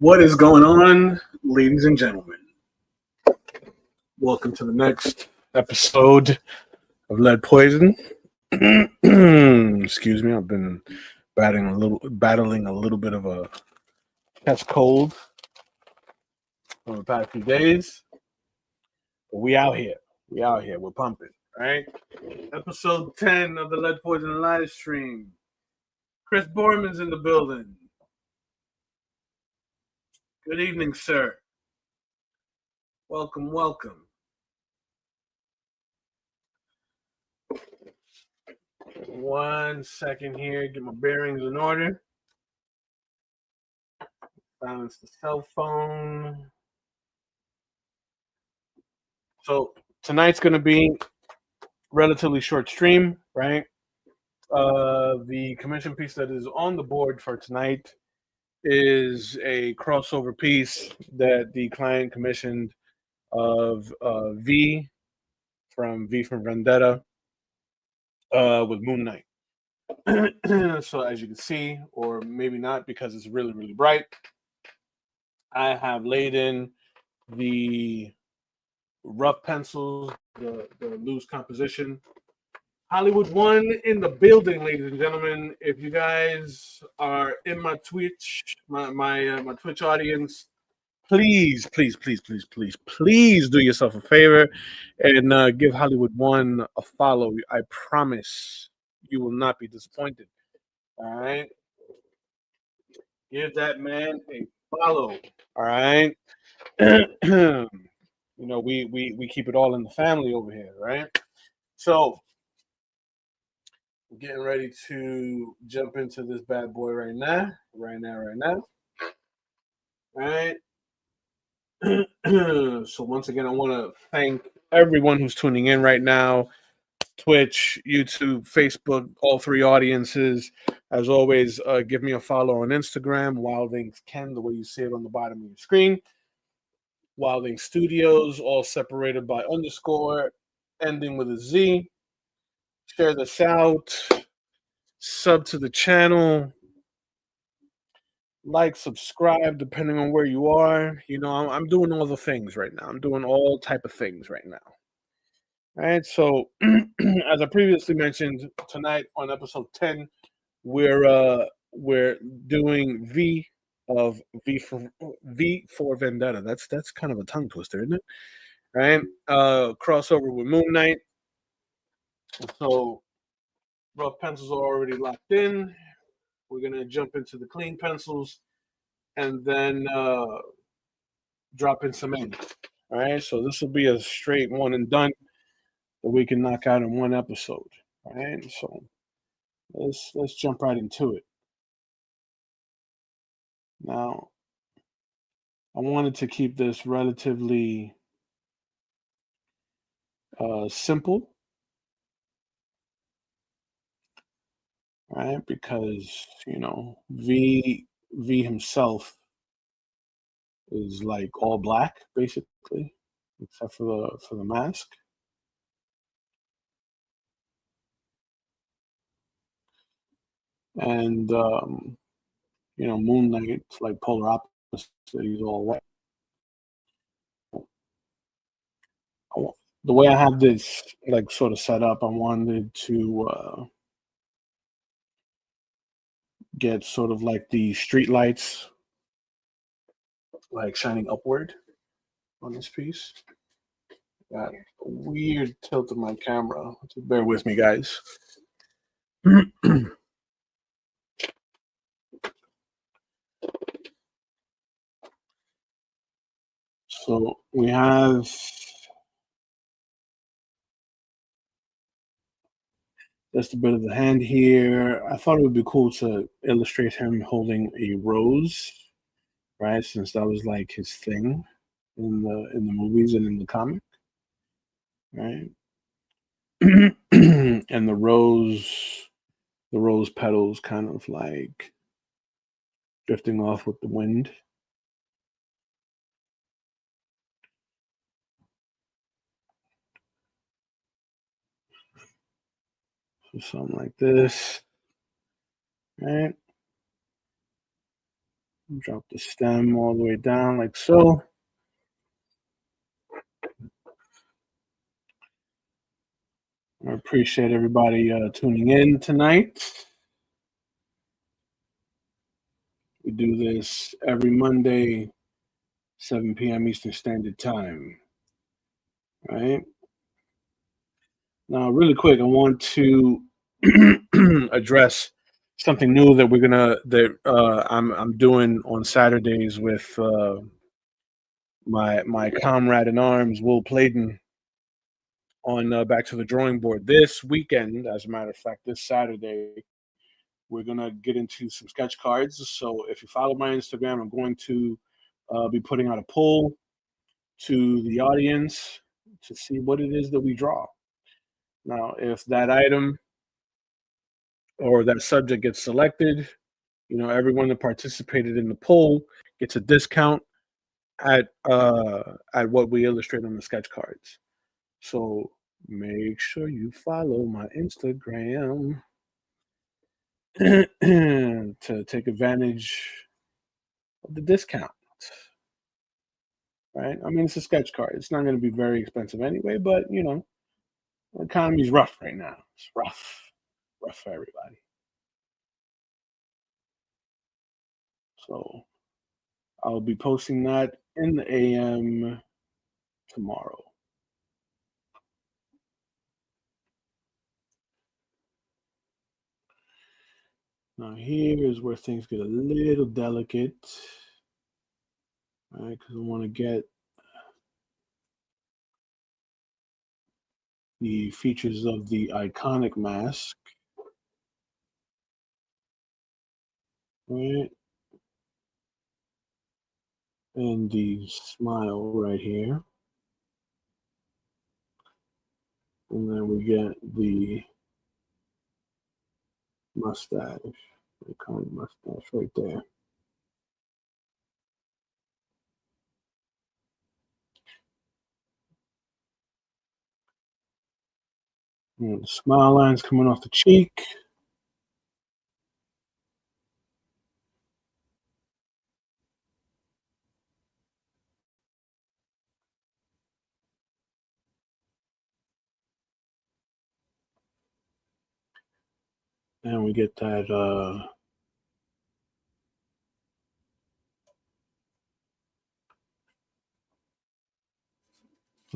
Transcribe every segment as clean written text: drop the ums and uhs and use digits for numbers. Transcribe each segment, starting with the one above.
What is going on, ladies and gentlemen? Welcome to the next episode of Lead Poison. Excuse me, I've been battling a little bit of a chest cold over the past few days. But we out here. We're pumping, right? Episode 10 of the Lead Poison live stream. Chris Borman's in the building. Good evening, sir. Welcome. One second here, get my bearings in order. Silence the cell phone. So tonight's going to be relatively short stream, right? The commission piece that is on the board for tonight is a crossover piece that the client commissioned of V from Vendetta with Moon Knight. So as you can see, or maybe not because it's really, really bright, I have laid in the rough pencils, the loose composition. Hollywood One in the building, ladies and gentlemen. If you guys are in my Twitch, my Twitch audience, please do yourself a favor and give Hollywood One a follow. I promise you will not be disappointed. All right, give that man a follow. All right. You know, we keep it all in the family over here, right? So we're getting ready to jump into this bad boy right now. All right. So once again, I want to thank everyone who's tuning in right now. Twitch, YouTube, Facebook, all three audiences. As always, give me a follow on Instagram, Wildings Ken, the way you see it on the bottom of your screen. Wilding Studios, all separated by underscore, ending with a Z. Share this out. Sub to the channel. Like, subscribe, depending on where you are. You know, I'm doing all the things right now. I'm doing all type of things right now. All right. So, as I previously mentioned, tonight on episode 10, we're doing V for Vendetta. That's kind of a tongue twister, isn't it? Right? Crossover with Moon Knight. So rough pencils are already locked in. We're gonna jump into the clean pencils and then drop in some ink. All right. So this will be a straight one and done that we can knock out in one episode. All right. So let's jump right into it. Now, I wanted to keep this relatively simple, right? Because you know, V himself is like all black, basically, except for the mask. And you know, Moon Knight's like polar opposite. He's all white. The way I have this like sort of set up, I wanted to get sort of like the street lights like shining upward on this piece. Got a weird tilt of my camera. So bear with me, guys. So we have just a bit of the hand here. I thought it would be cool to illustrate him holding a rose, right? Since that was like his thing in the movies and in the comic, right? And the rose petals kind of like drifting off with the wind. So something like this, right? Drop the stem all the way down like so. I appreciate everybody tuning in tonight. We do this every Monday, 7 p.m. Eastern Standard Time. Right? Now, really quick, I want to address something new that I'm doing on Saturdays with my comrade in arms, Will Playden, on Back to the Drawing Board. This weekend, as a matter of fact, this Saturday, we're gonna get into some sketch cards. So if you follow my Instagram, I'm going to be putting out a poll to the audience to see what it is that we draw. Now, if that item or that subject gets selected, everyone that participated in the poll gets a discount at what we illustrate on the sketch cards. So make sure you follow my Instagram to take advantage of the discount. Right? I mean, it's a sketch card. It's not going to be very expensive anyway, but the economy's rough right now. It's rough for everybody. So I'll be posting that in the AM tomorrow. Now here is where things get a little delicate, right? Because I want to get the features of the iconic mask, right? And the smile right here. And then we get the mustache, iconic mustache right there. And the smile lines coming off the cheek. And we get that a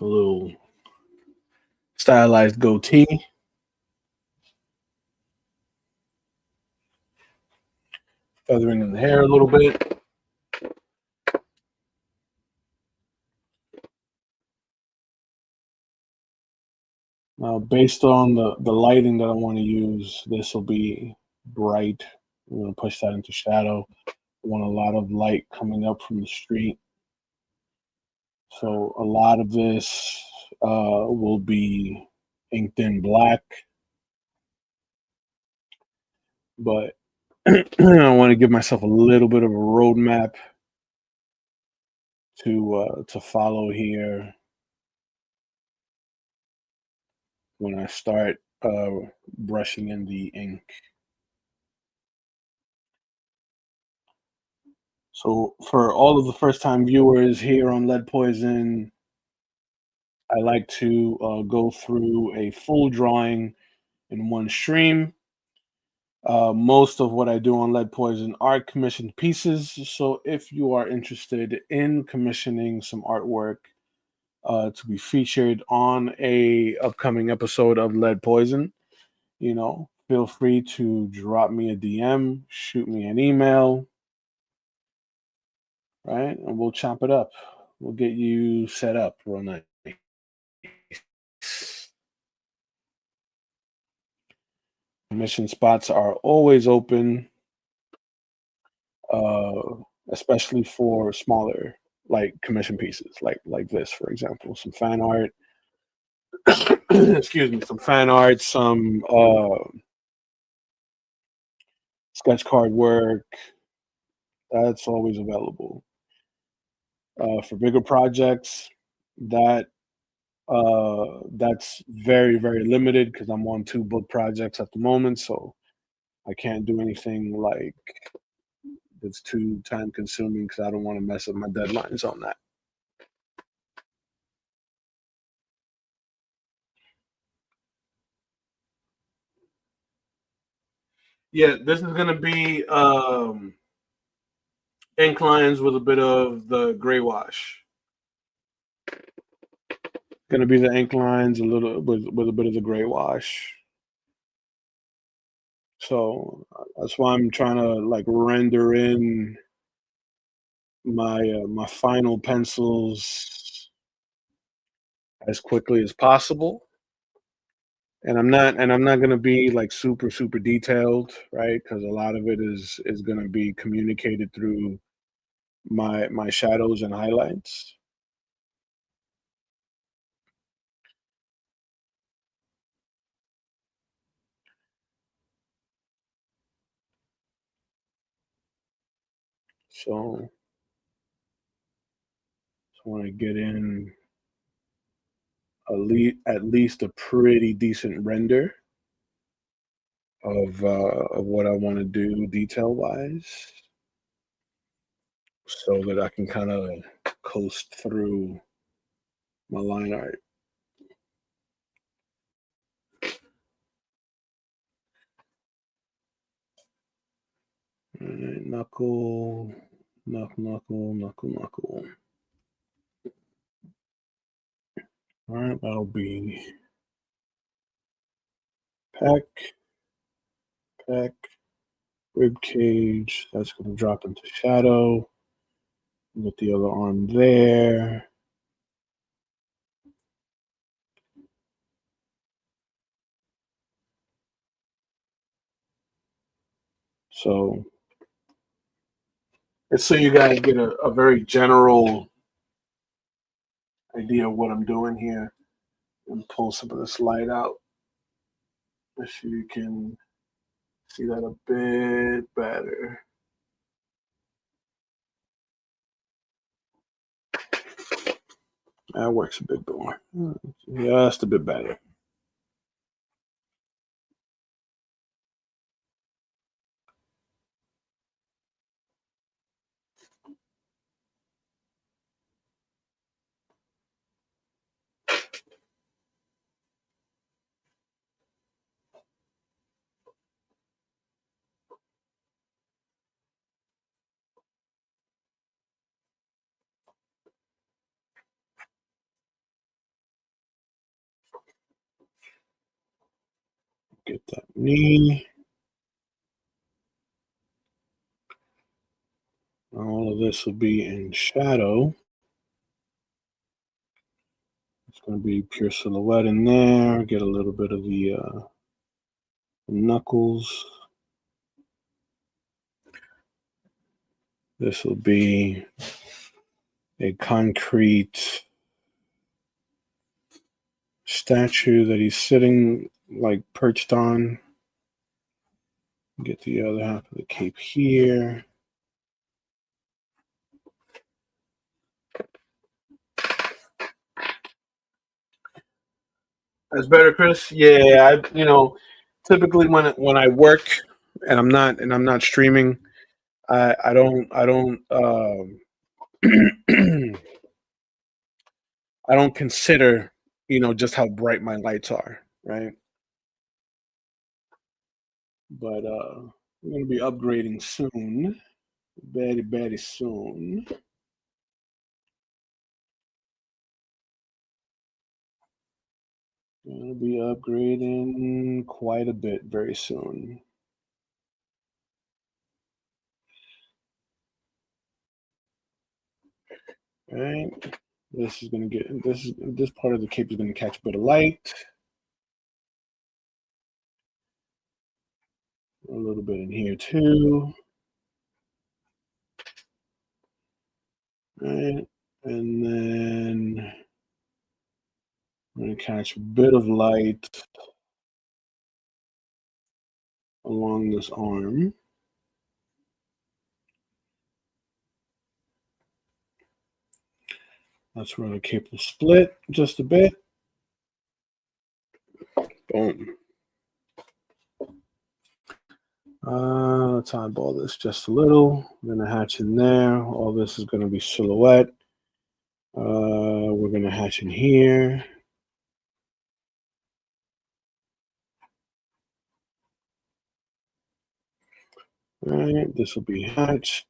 little stylized goatee. Feathering in the hair a little bit. Now, based on the lighting that I want to use, this will be bright. I'm going to push that into shadow. I want a lot of light coming up from the street. So a lot of this will be inked in black. But I want to give myself a little bit of a roadmap to follow here when I start brushing in the ink. So for all of the first time viewers here on Lead Poison, I like to go through a full drawing in one stream. Most of what I do on Lead Poison are commissioned pieces. So if you are interested in commissioning some artwork to be featured on a upcoming episode of Lead Poison, feel free to drop me a DM, shoot me an email, right? And we'll chop it up. We'll get you set up real nice. Commission spots are always open, especially for smaller, like commission pieces, like this, for example, some fan art. Excuse me, some fan art, some sketch card work. That's always available. For bigger projects, that's very, very limited because I'm on 2 book projects at the moment, so I can't do anything like that's too time consuming because I don't want to mess up my deadlines on that. Yeah, this is gonna be inclines with a bit of the gray wash. Gonna be the inclines a little with a bit of the gray wash. So that's why I'm trying to like render in my final pencils as quickly as possible. And I'm not gonna be like super detailed, right? Because a lot of it is gonna be communicated through my shadows and highlights. So I want to get in at least a pretty decent render of what I want to do detail wise, so that I can kind of coast through my line art. All right, knuckle, knuckle. All right, that'll be pec, pec, rib cage. That's going to drop into shadow. Get the other arm there. So it's so you guys get a very general idea of what I'm doing here, and pull some of this light out so you can see that a bit better. That works a bit more. Just a bit better. Get that knee. All of this will be in shadow. It's going to be pure silhouette in there. Get a little bit of the knuckles. This will be a concrete statue that he's sitting like perched on. Get the other half of the cape here. That's better, Chris. Yeah, typically when I work and I'm not streaming, I don't I don't consider just how bright my lights are, right? But we're gonna be upgrading soon, very soon. Gonna be upgrading quite a bit very soon. All right. This part of the cape is gonna catch a bit of light. A little bit in here too. All right. And then I'm gonna catch a bit of light along this arm. That's where the cape will split just a bit. Boom. Let's eyeball this just a little. I'm gonna hatch in there. All this is gonna be silhouette. We're gonna hatch in here. All right, this will be hatched.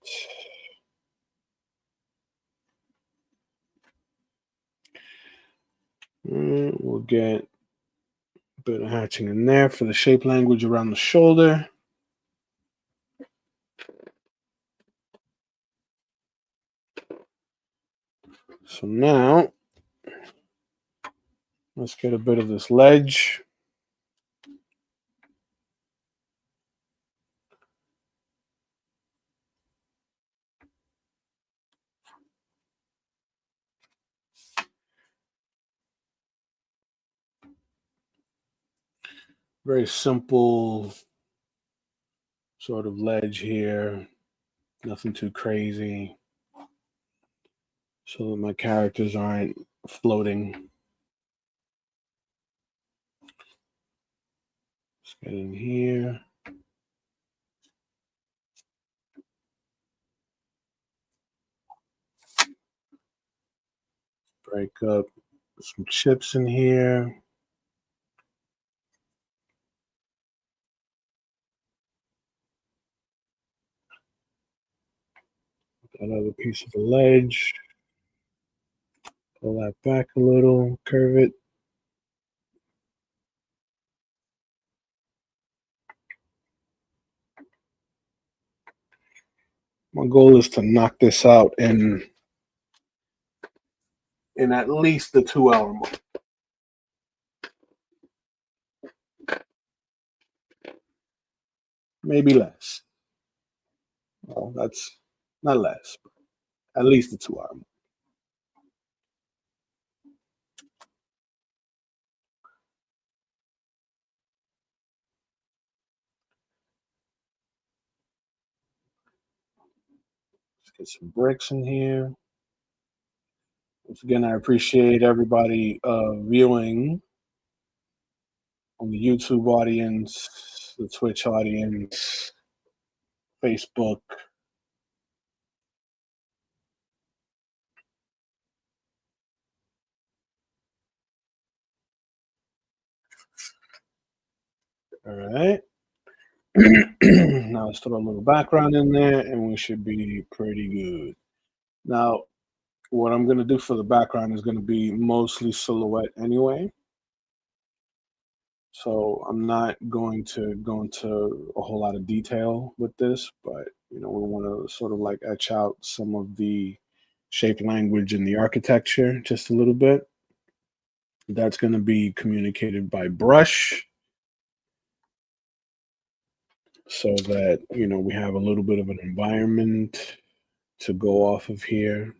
We'll get a bit of hatching in there for the shape language around the shoulder. So now, let's get a bit of this ledge. Very simple sort of ledge here. Nothing too crazy. So that my characters aren't floating. Let's get in here. Break up some chips in here. Another piece of the ledge. Pull that back a little, curve it. My goal is to knock this out in at least the 2 hour mark. Maybe less. Well, that's not less, but at least the 2 hour mark. Let's get some bricks in here. Once again, I appreciate everybody viewing on the YouTube audience, the Twitch audience, Facebook. All right. Now let's throw a little background in there and we should be pretty good. Now, what I'm going to do for the background is going to be mostly silhouette anyway. So I'm not going to go into a whole lot of detail with this, but we want to sort of like etch out some of the shape language and the architecture just a little bit. That's going to be communicated by brush so that, we have a little bit of an environment to go off of here.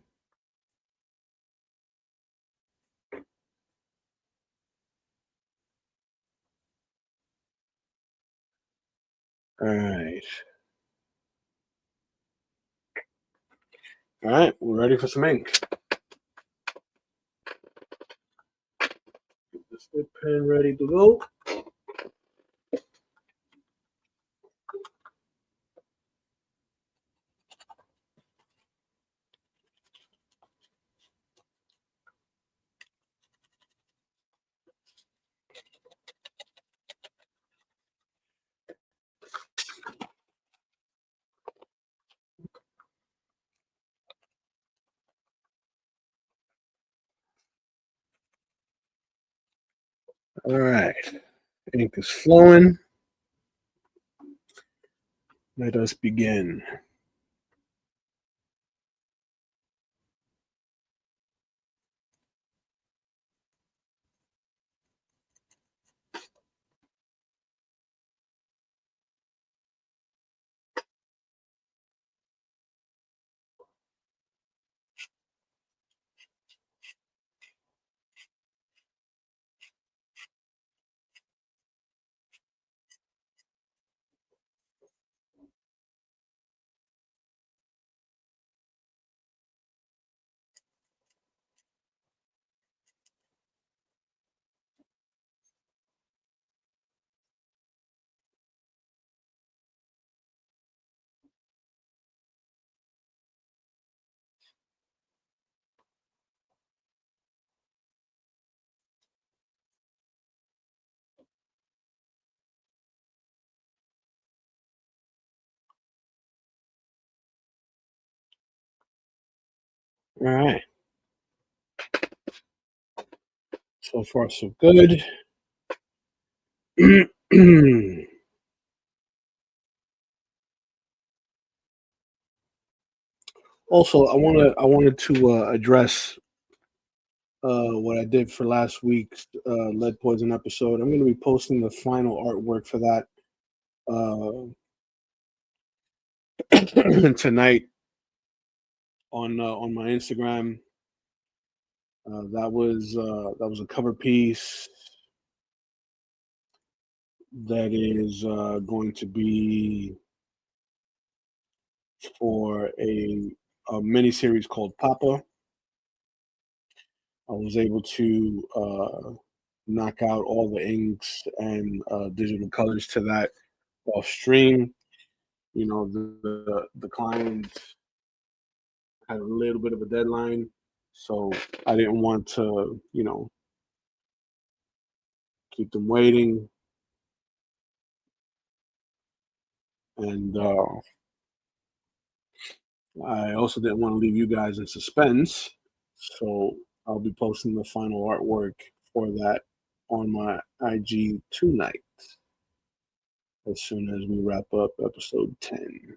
All right. All right, we're ready for some ink. Get this dip pen ready to go. All right, ink is flowing. Let us begin. All right. So far, so good. Also, I wanted to address what I did for last week's lead poison episode. I'm going to be posting the final artwork for that tonight on my Instagram. That was a cover piece that is going to be for a mini series called Papa. I was able to knock out all the inks and digital colors to that off stream. You know, the client had a little bit of a deadline, so I didn't want to, keep them waiting. And I also didn't want to leave you guys in suspense. So I'll be posting the final artwork for that on my IG tonight as soon as we wrap up episode 10.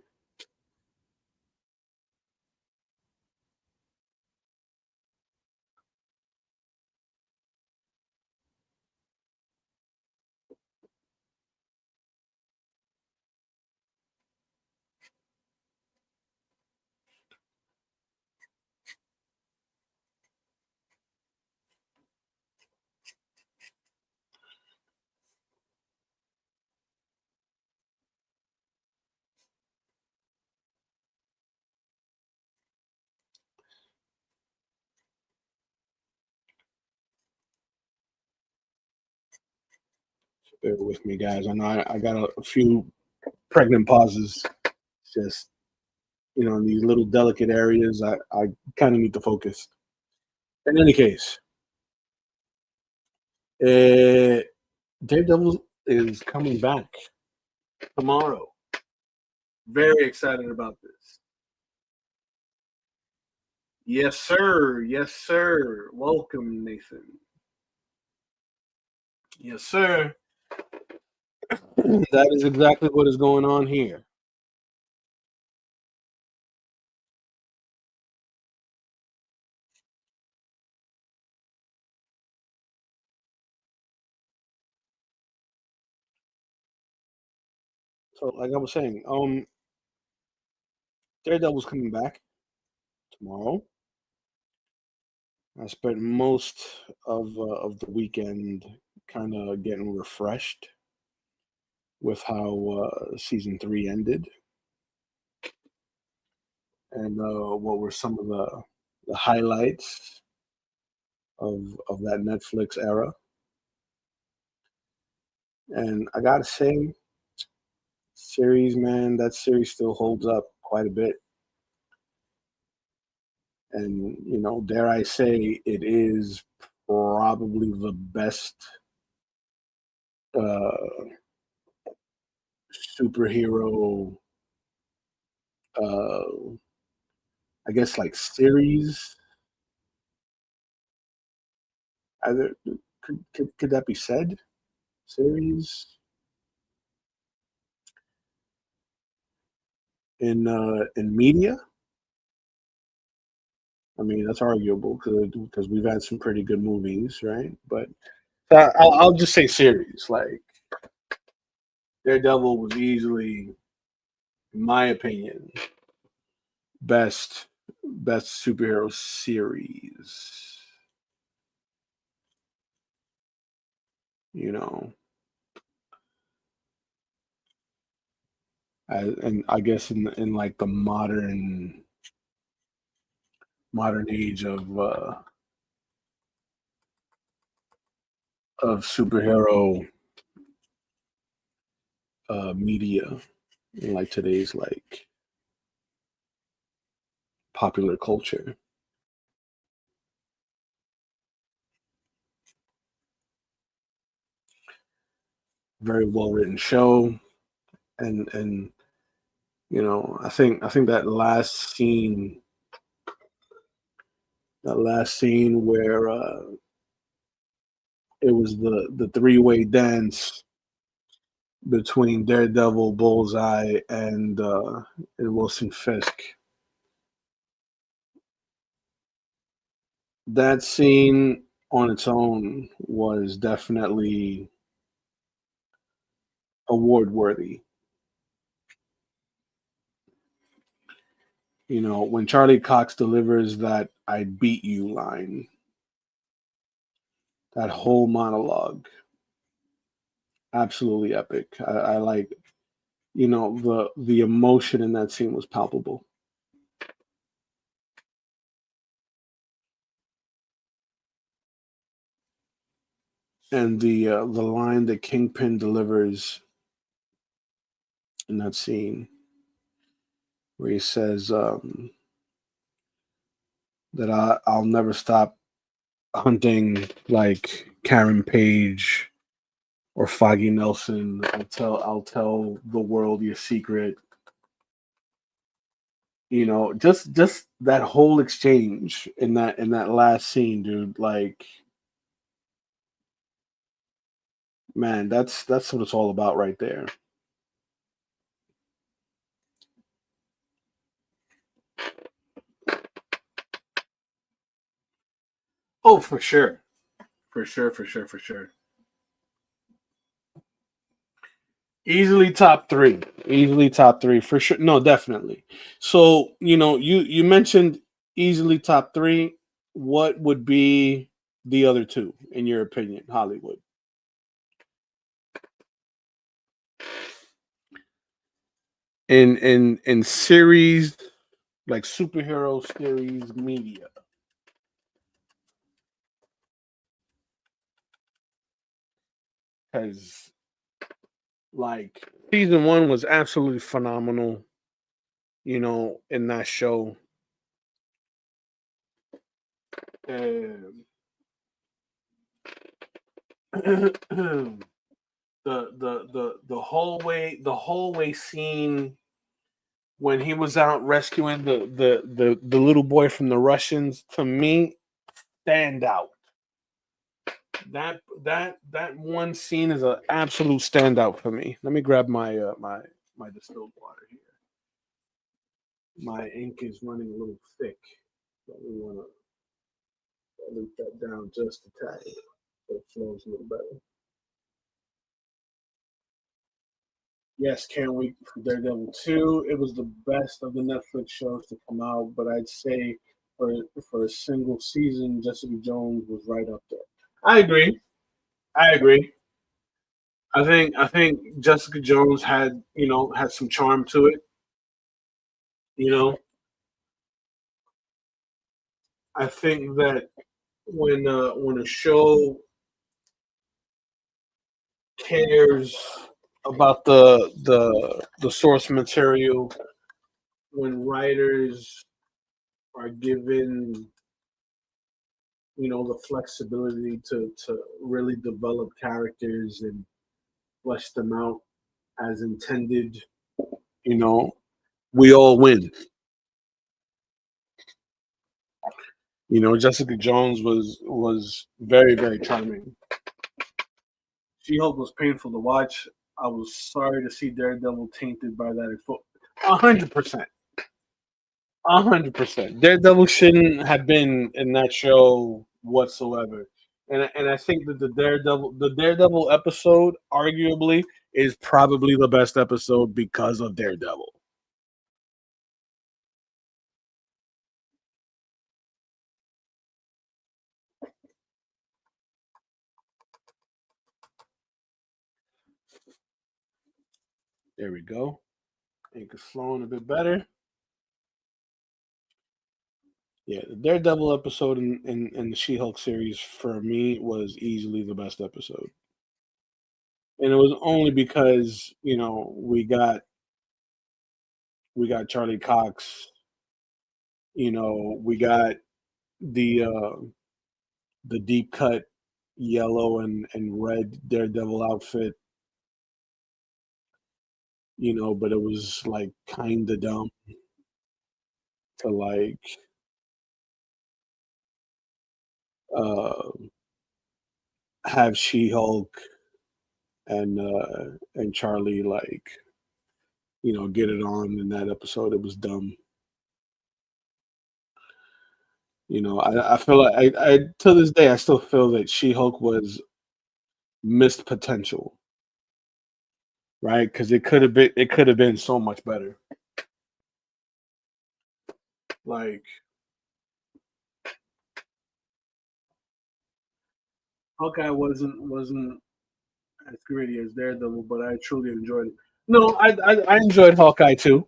Bear with me, guys. I know I got a few pregnant pauses. Just, in these little delicate areas, I kind of need to focus. In any case, uh, Daredevil is coming back tomorrow. Very excited about this. Yes, sir. Yes, sir. Welcome, Nathan. Yes, sir. That is exactly what is going on here. So, like I was saying, Daredevil's coming back tomorrow. I spent most of the weekend kind of getting refreshed with how season 3 ended, and what were some of the highlights of that Netflix era. And I gotta say, series, man, that series still holds up quite a bit. And dare I say, it is probably the best uh, superhero, uh, I guess, like series. Either could that be said? Series in media. I mean, that's arguable because we've had some pretty good movies, right? But I'll just say series. Like Daredevil was easily, in my opinion, best best superhero series. You know, and I guess in like the modern age of superhero media, in like today's like popular culture. Very well written show, and I think that last scene That last scene where it was the three-way dance between Daredevil, Bullseye, and Wilson Fisk. That scene on its own was definitely award worthy. You know, when Charlie Cox delivers that "I beat you" line, that whole monologue, absolutely epic. I like, you know, the emotion in that scene was palpable. And the line that Kingpin delivers in that scene, where he says that I'll never stop hunting like Karen Page or Foggy Nelson. I'll tell the world your secret. You know, just that whole exchange in that last scene, dude. Like, man, that's what it's all about right there. Oh, for sure, for sure, for sure, for sure. Easily top three. Easily top three for sure. No, definitely. So, you know, you mentioned easily top three. What would be the other two, in your opinion, Hollywood? In series, like superhero series media. Because like season one was absolutely phenomenal, you know, in that show. And the the hallway scene when he was out rescuing the little boy from the Russians, to me, stand out. That one scene is an absolute standout for me. Let me grab my distilled water here. My ink is running a little thick. Let me want to dilute that down just a tad so it flows a little better. Yes, can't wait for Daredevil 2. It was the best of the Netflix shows to come out, but I'd say for for a single season, Jessica Jones was right up there. I agree. I agree. I think Jessica Jones had some charm to it. You know, I think that when a show cares about the source material, when writers are given the flexibility to really develop characters and flesh them out as intended, you know, we all win. You know, Jessica Jones was very very charming. She Hulk was painful to watch. I was sorry to see Daredevil tainted by that. 100%, 100%. Daredevil shouldn't have been in that show whatsoever. And I think that the Daredevil episode arguably is probably the best episode because of Daredevil. There we go. Ink is flowing a bit better. Yeah, the Daredevil episode in the She-Hulk series for me was easily the best episode. And it was only because, we got Charlie Cox, we got the deep cut yellow and red Daredevil outfit, but it was like kind of dumb to like uh, have She-Hulk and Charlie like get it on in that episode. It was dumb. I feel like I to this day I still feel that She-Hulk was missed potential, right? Because it could have been so much better. Like Hawkeye wasn't as gritty as Daredevil, but I truly enjoyed it. No, I enjoyed Hawkeye too.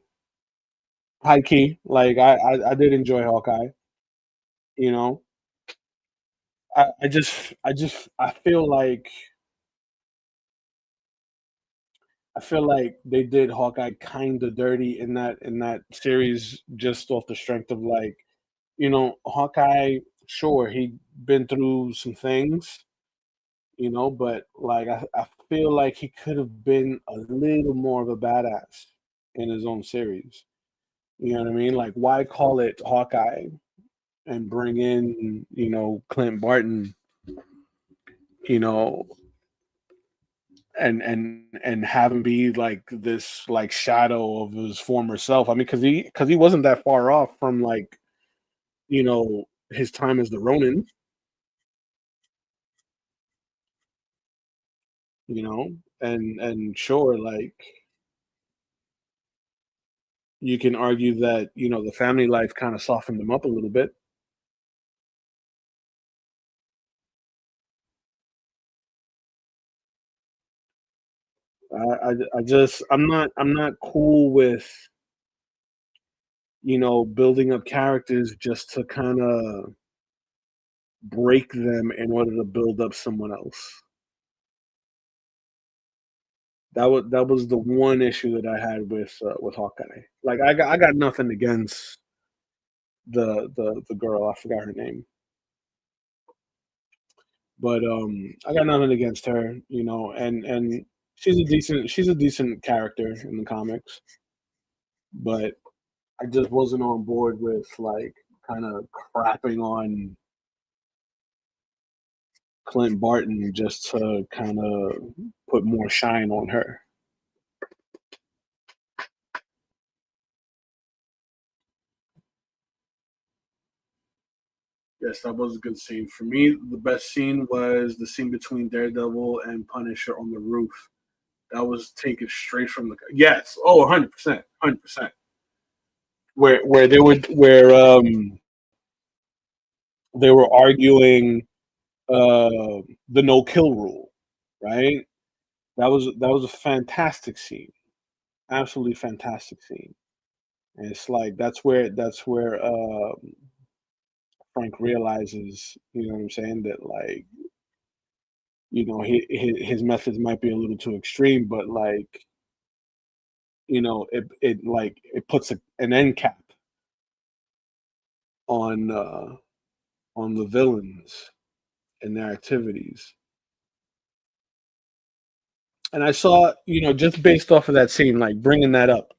High key, like I did enjoy Hawkeye. You know, I feel like they did Hawkeye kind of dirty in that series, just off the strength of like Hawkeye. Sure, he'd been through some things, but like I feel like he could have been a little more of a badass in his own series. You know what I mean? Like, why call it Hawkeye and bring in, Clint Barton, you know, and have him be like this like shadow of his former self. I mean, because he wasn't that far off from like his time as the Ronin. And sure, like you can argue that the family life kind of softened him up a little bit. I'm not cool with building up characters just to kind of break them in order to build up someone else. That was the one issue that I had with Hawkeye. Like I got nothing against the girl. I forgot her name, but I got nothing against her. And she's a decent character in the comics, but I just wasn't on board with like kind of crapping on Clint Barton just to kind of put more shine on her. Yes, that was a good scene. For me, the best scene was the scene between Daredevil and Punisher on the roof. That was taken straight from the yes. Oh, 100%, 100%. Where they were arguing the no kill rule, right? That was a fantastic scene, absolutely fantastic scene. And it's like that's where Frank realizes, you know what I'm saying, that like his methods might be a little too extreme, but like it puts an end cap on the villains and their activities. And I saw, just based off of that scene, like bringing that up,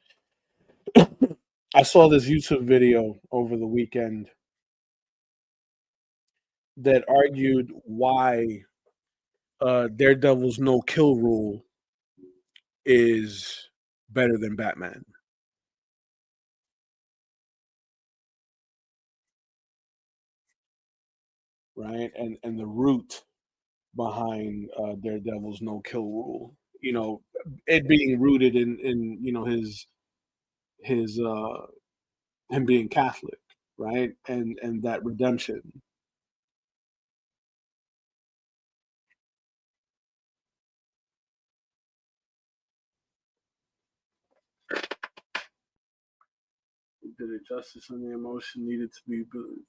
I saw this YouTube video over the weekend that argued why Daredevil's no kill rule is better than Batman, right? And the root behind Daredevil's no kill rule, it being rooted in his him being Catholic, right? And that redemption. Did it justice and the emotion needed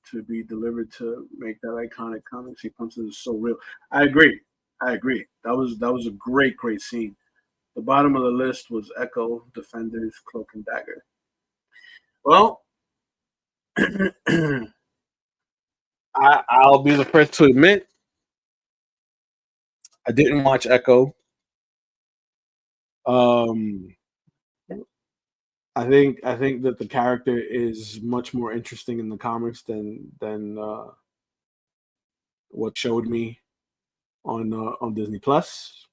to be delivered to make that iconic comic sequences so real. I agree. I agree. That was a great scene. The bottom of the list was Echo, Defenders, Cloak and Dagger. Well, I'll be the first to admit I didn't watch Echo. Um, I think that the character is much more interesting in the comics than what showed me on Disney Plus.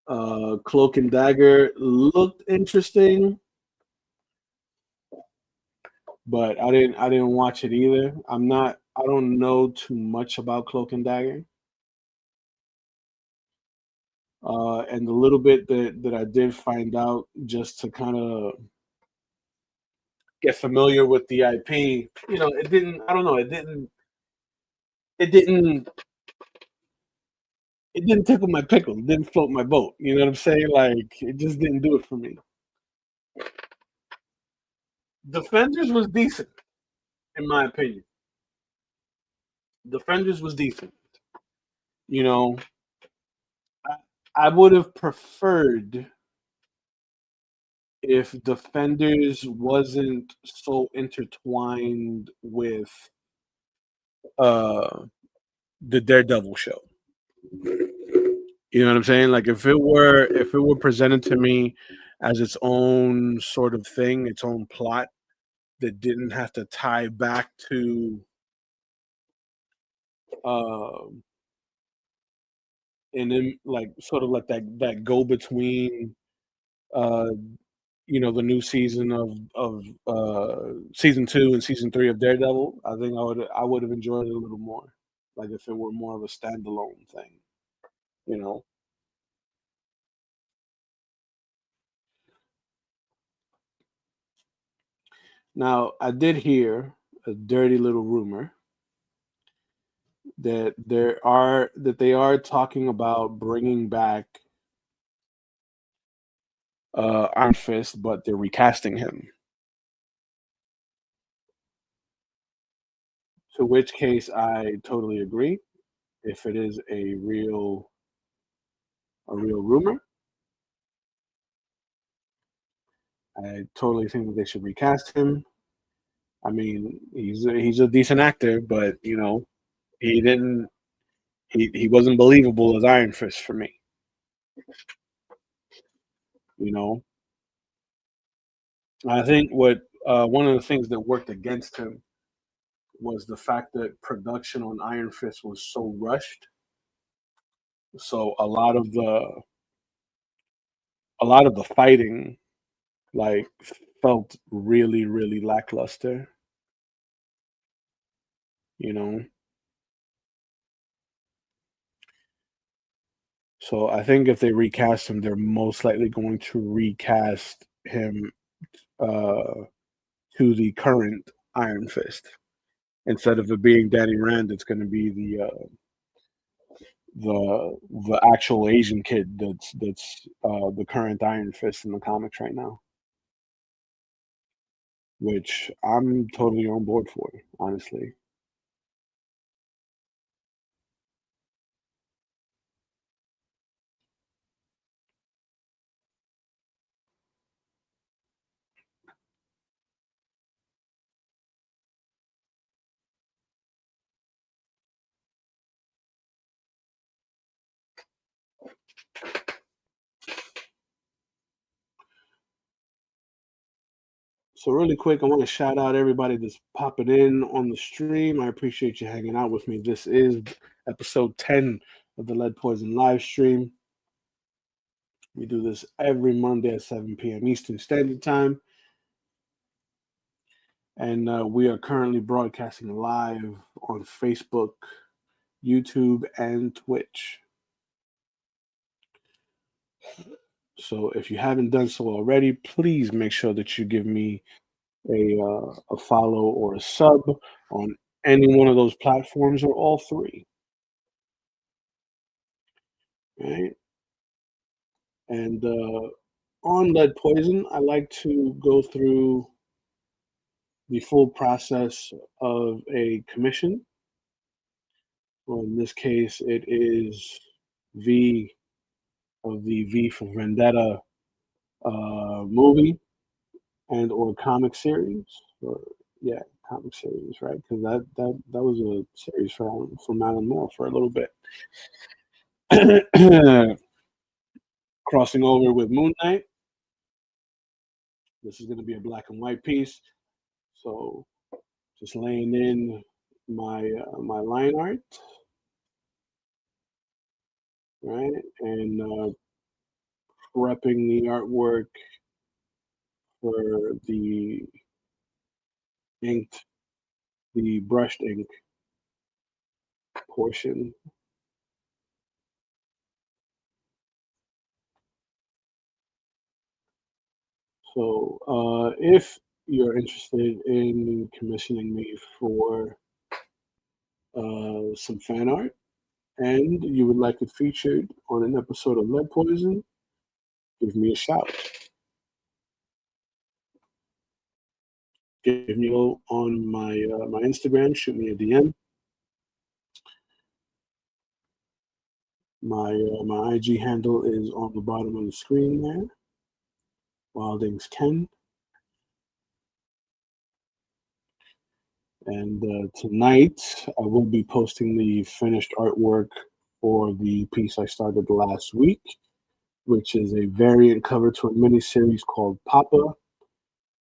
Cloak and Dagger looked interesting, but I didn't watch it either. I don't know too much about Cloak and Dagger. And the little bit that I did find out just to kind of get familiar with the IP, it didn't. I don't know. It didn't. It didn't tickle my pickle. It didn't float my boat. You know what I'm saying? Like it just didn't do it for me. Defenders was decent, in my opinion. Defenders was decent. You know, I, I would have preferred if Defenders wasn't so intertwined with uh the Daredevil show. You know what I'm saying? Like if it were presented to me as its own sort of thing, its own plot that didn't have to tie back to uh and then like sort of like that go between uh the new season of season 2 and season 3 of Daredevil, I think I would have enjoyed it a little more. Like if it were more of a standalone thing, you know. Now, I did hear a dirty little rumor that they are talking about bringing back Iron Fist, but they're recasting him. To which case, I totally agree. If it is a real rumor, I totally think that they should recast him. I mean, he's a decent actor, but he didn't he wasn't believable as Iron Fist for me. You know, I think what one of the things that worked against him was the fact that production on Iron Fist was so rushed. So a lot of the fighting like felt really really lackluster. You know, so I think if they recast him, they're most likely going to recast him uh, to the current Iron Fist. Instead of it being Danny Rand, it's going to be the actual Asian kid that's the current Iron Fist in the comics right now, which I'm totally on board for, honestly. So really quick, I want to shout out everybody that's popping in on the stream. I appreciate you hanging out with me. This is episode 10 of the Lead Poison live stream. We do this every Monday at 7 p.m. Eastern Standard Time. And we are currently broadcasting live on Facebook, YouTube, and Twitch. So if you haven't done so already, please make sure that you give me a follow or a sub on any one of those platforms or all three. Right? And on Lead Poison, I like to go through the full process of a commission. Well, in this case, it is V of the V for Vendetta movie and or comic series. Or, yeah, comic series, right? Because that was a series from Alan Moore for a little bit. Crossing over with Moon Knight. This is going to be a black and white piece. So just laying in my line art, right, and prepping the artwork for the inked, the brushed ink portion. So, if you're interested in commissioning me for some fan art and you would like it featured on an episode of Lead Poison, give me a shout. Give me a on my Instagram. Shoot me a DM. My IG handle is on the bottom of the screen there. Wildings Ken. And tonight I will be posting the finished artwork for the piece I started last week, which is a variant cover to a miniseries called Papa.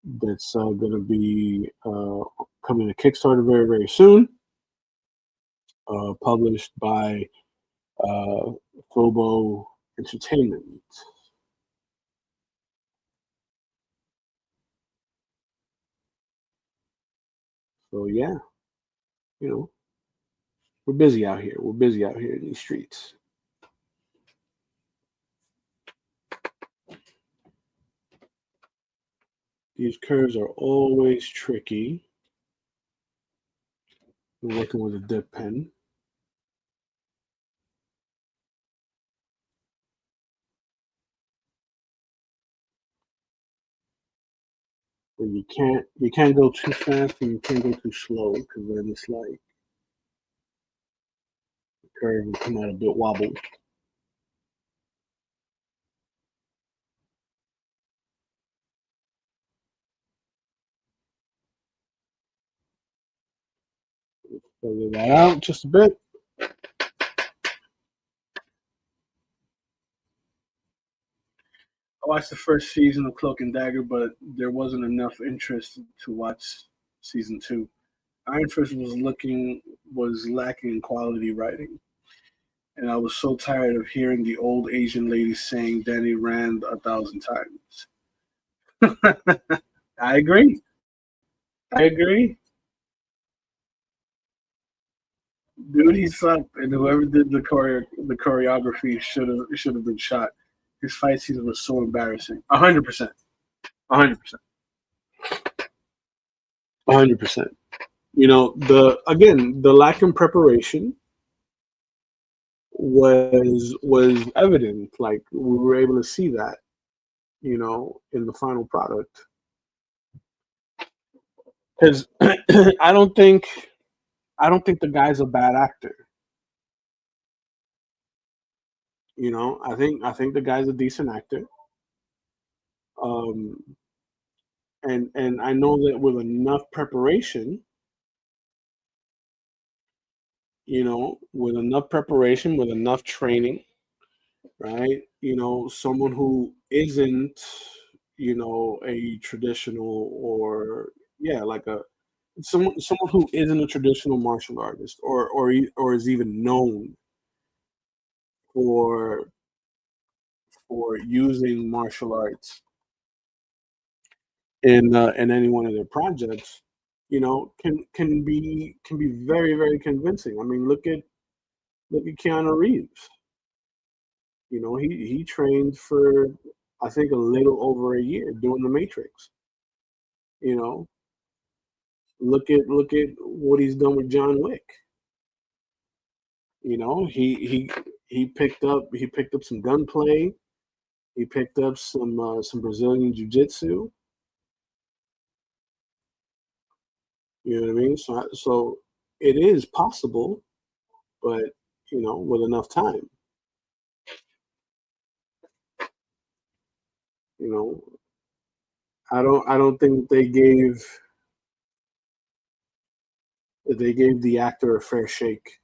That's going to be coming to Kickstarter very, very soon. Published by Phobo Entertainment. So yeah, you know, we're busy out here. We're busy out here in these streets. These curves are always tricky. I'm working with a dip pen. But you can't go too fast and you can't go too slow because then it's like the curve will come out a bit wobbled. Figure that out just a bit. I watched the first season of Cloak and Dagger, but there wasn't enough interest to watch season two. Iron Fist was lacking in quality writing, and I was so tired of hearing the old Asian lady saying Danny Rand 1,000 times. I agree. I agree. Dude, he sucked, and whoever did the choreography should have been shot. His fight scene was so embarrassing. 100%. 100%. 100%. The lack in preparation was evident. Like we were able to see that, in the final product. Because I don't think the guy's a bad actor. I think the guy's a decent actor. Um, and I know that with enough preparation, with enough training, right? Someone who isn't, a traditional or yeah, like a someone who isn't a traditional martial artist or is even known for using martial arts in any one of their projects, can be very, very convincing. I mean, look at Keanu Reeves. He trained for I think a little over a year doing the Matrix. You know, look at what he's done with John Wick. He picked up some gunplay. He picked up some Brazilian jiu-jitsu. You know what I mean? So it is possible, but with enough time. You know, I don't think they gave the actor a fair shake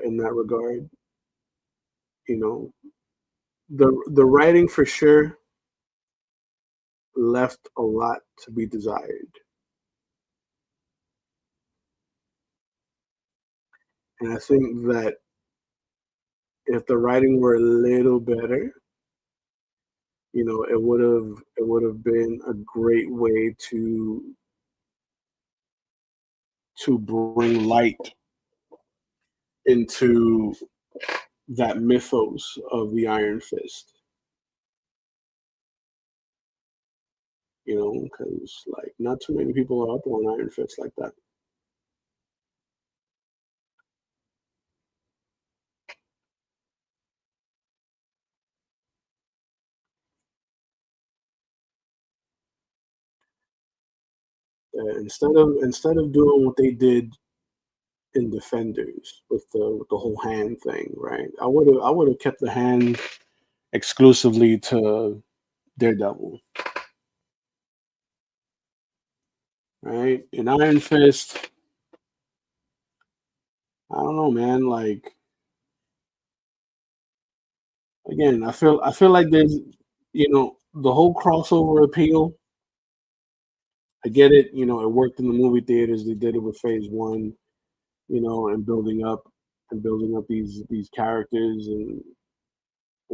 in that regard. You know, the writing for sure left a lot to be desired. And I think that if the writing were a little better, it would have been a great way to bring light into that mythos of the Iron Fist. Because like not too many people are up on Iron Fist like that. Instead of doing what they did in Defenders with the whole hand thing, right? I would have kept the hand exclusively to Daredevil, right? In Iron Fist, I don't know, man. Like again, I feel like there's the whole crossover appeal. I get it. It worked in the movie theaters. They did it with Phase One, and building up these characters and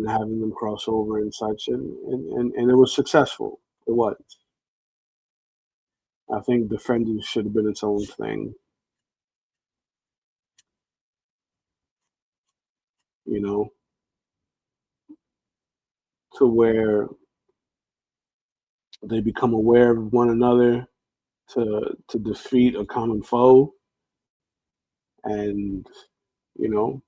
having them cross over and such, and it was successful. It was. I think Defenders should have been its own thing, you know, to where they become aware of one another to defeat a common foe, and you know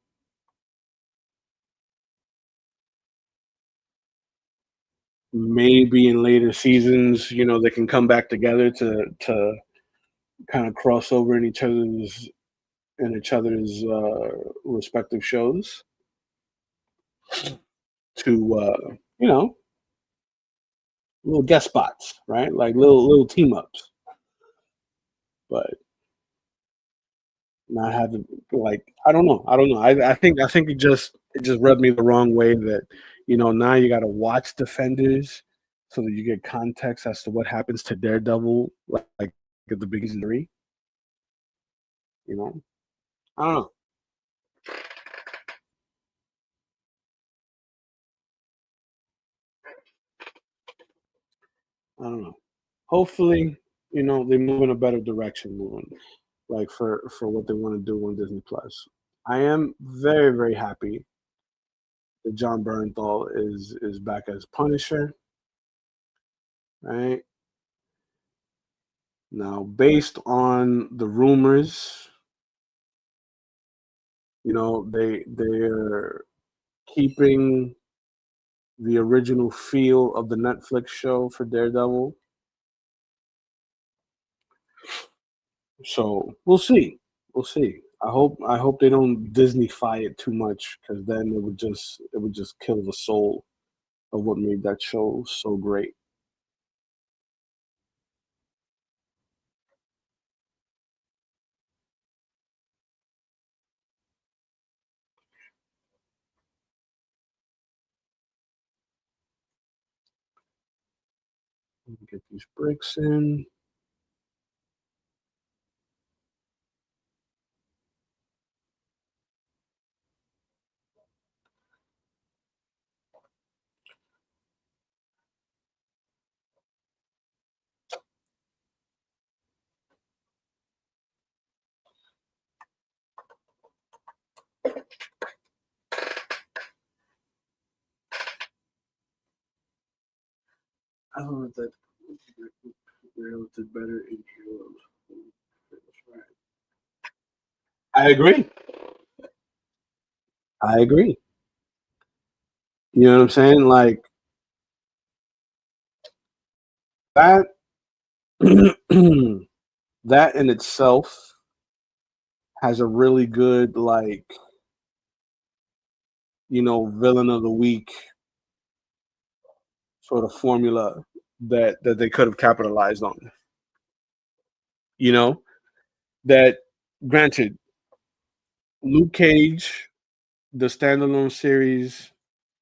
maybe in later seasons, they can come back together to kind of cross over in each other's respective shows to little guest spots, right? Like little team ups, but not having like I don't know. I think it just rubbed me the wrong way that now you got to watch Defenders so that you get context as to what happens to Daredevil like at the beginning of three. You know, I don't know. I don't know. Hopefully, they move in a better direction, moving like for what they want to do on Disney Plus. I am very very happy that John Bernthal is back as Punisher. Right now, based on the rumors, they're keeping the original feel of the Netflix show for Daredevil. So we'll see. We'll see. I hope they don't Disneyfy it too much because then it would just kill the soul of what made that show so great. Let me get these bricks in. I don't know if that did better in Heroes. I agree. I agree. You know what I'm saying? Like that that in itself has a really good like villain of the week sort of formula that they could have capitalized on. You know that granted, Luke Cage, the standalone series,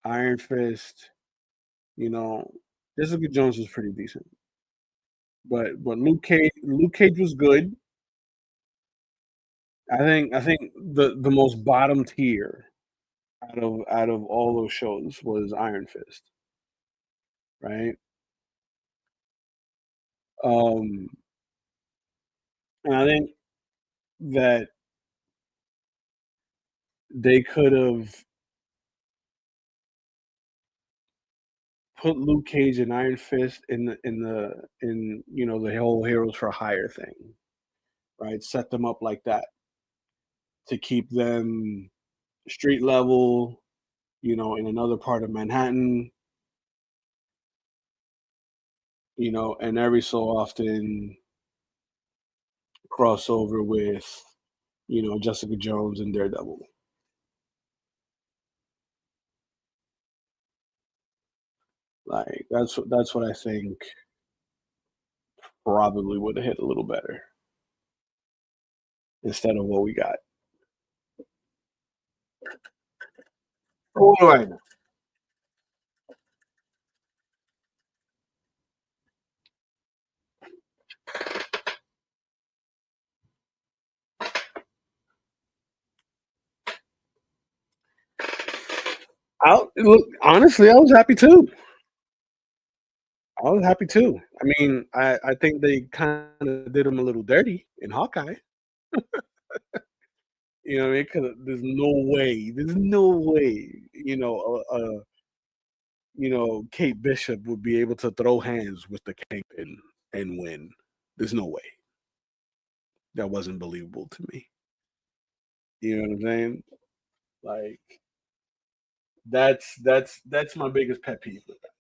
Iron Fist, you know, Jessica Jones was pretty decent, but Luke Cage was good. I think the most bottom tier out of all those shows was Iron Fist, right? Um, and I think that they could have put Luke Cage and Iron Fist in the whole Heroes for Hire thing, right? Set them up like that to keep them street level, in another part of Manhattan, and every so often crossover with, Jessica Jones and Daredevil. Like that's what I think probably would have hit a little better instead of what we got. Right. Look, honestly, I was happy too. I was happy too. I mean, I think they kind of did him a little dirty in Hawkeye. You know what I mean? 'Cause there's no way, Kate Bishop would be able to throw hands with the Kingpin and win. There's no way. That wasn't believable to me. You know what I'm saying? Like that's my biggest pet peeve with that.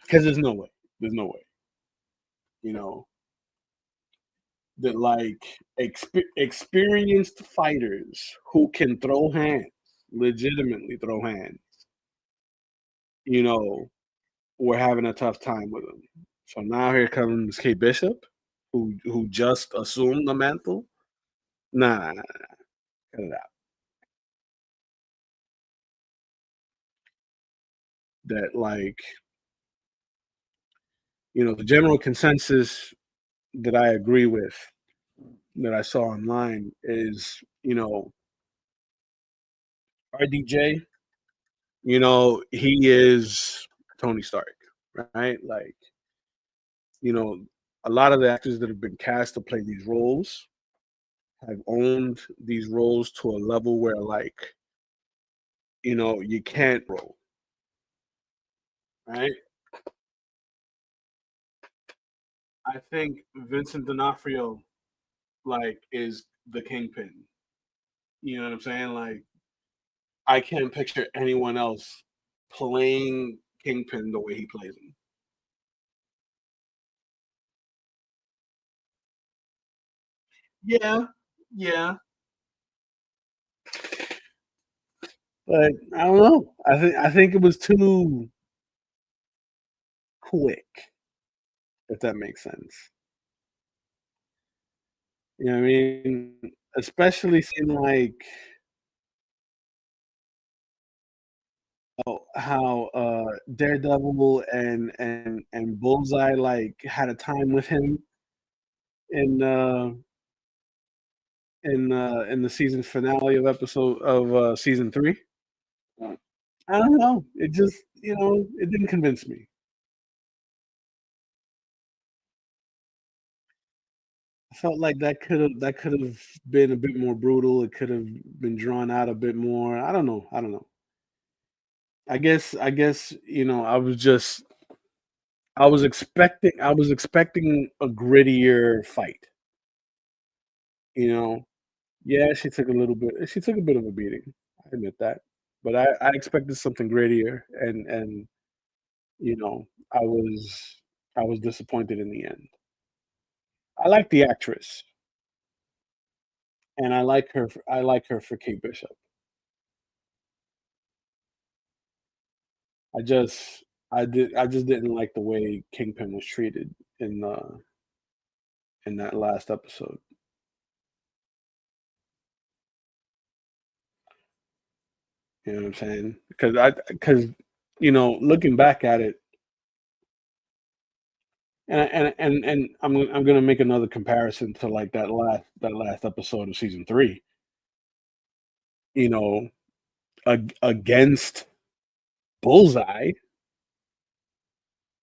Because there's no way. There's no way. You know that like experienced fighters who can throw hands, legitimately throw hands. You know, we're having a tough time with him. So now here comes Kate Bishop, who just assumed the mantle. Nah, cut it out. That like, the general consensus that I agree with that I saw online is, RDJ, he is Tony Stark, right? Like, you know, a lot of the actors that have been cast to play these roles have owned these roles to a level where like, you can't roll, right? I think Vincent D'Onofrio like is the kingpin. You know what I'm saying? Like I can't picture anyone else playing Kingpin the way he plays him. Yeah, yeah, but I don't know. I think it was too quick, if that makes sense. You know what I mean? Especially seeing like how Daredevil and Bullseye like had a time with him in in the season finale of season 3. I don't know. It just, it didn't convince me. I felt like that could have been a bit more brutal. It could have been drawn out a bit more. I don't know. I don't know. I guess, I was expecting a grittier fight, you know. Yeah, she took a bit of a beating. I admit that. But I expected something grittier and you know, I was I was disappointed in the end. I like the actress and I like her for Kate Bishop. I just I just didn't like the way Kingpin was treated in that last episode. You know what I'm saying? Because looking back at it, And I'm gonna make another comparison to like that last episode of season 3, you know, against Bullseye,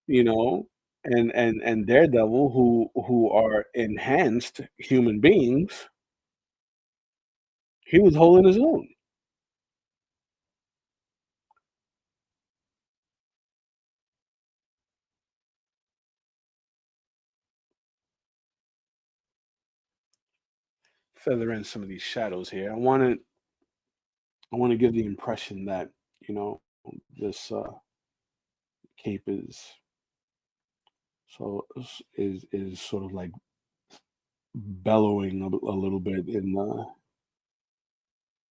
you know, and Daredevil, who are enhanced human beings. He was holding his own. Feather in some of these shadows here. I want to give the impression that, you know, this cape is sort of like bellowing a little bit in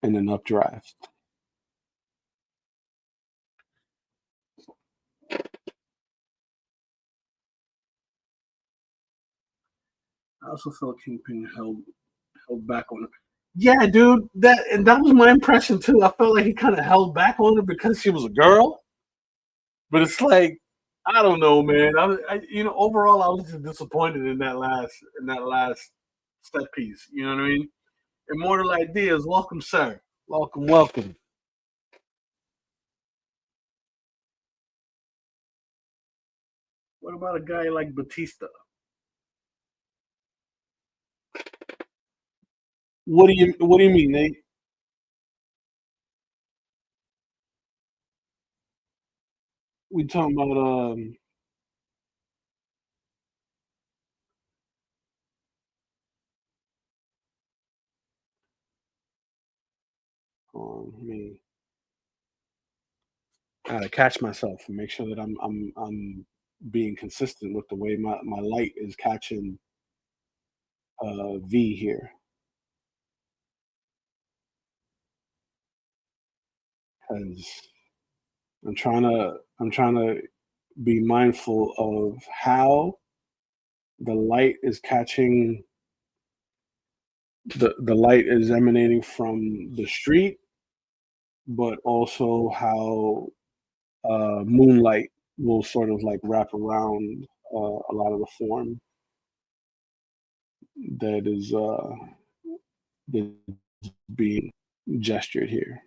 an updraft. I also felt Kingpin held back on her. Yeah, dude, that was my impression too. I felt like he kind of held back on her because she was a girl. But it's like, I don't know, man. Overall, I was just disappointed in that last set piece. You know what I mean? Immortal Ideas, welcome, sir. Welcome, welcome. What about a guy like Batista? What do you mean? We talking about let me I gotta catch myself and make sure that I'm being consistent with the way my light is catching V here, because I'm trying to be mindful of how the light is catching the light is emanating from the street, but also how moonlight will sort of like wrap around a lot of the form that is being gestured here.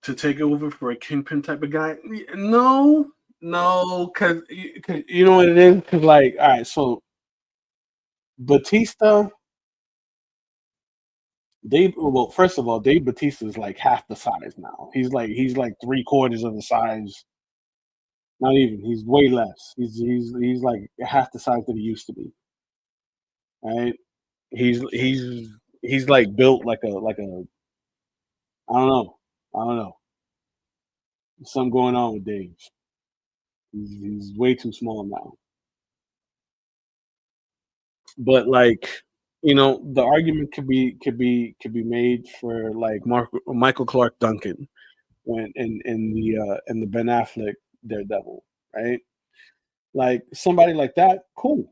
To take over for a kingpin type of guy? No, no, because you know what it is. Because like, all right, so Batista, first of all, Dave Batista is like half the size now. He's like three-quarters of the size. Not even. He's way less. He's like half the size that he used to be. Right? He's like built like a. I don't know. I don't know. There's something going on with Dave. He's way too small now. But like, the argument could be made for like Michael Clark Duncan when in the Ben Affleck Daredevil, right? Like somebody like that, cool.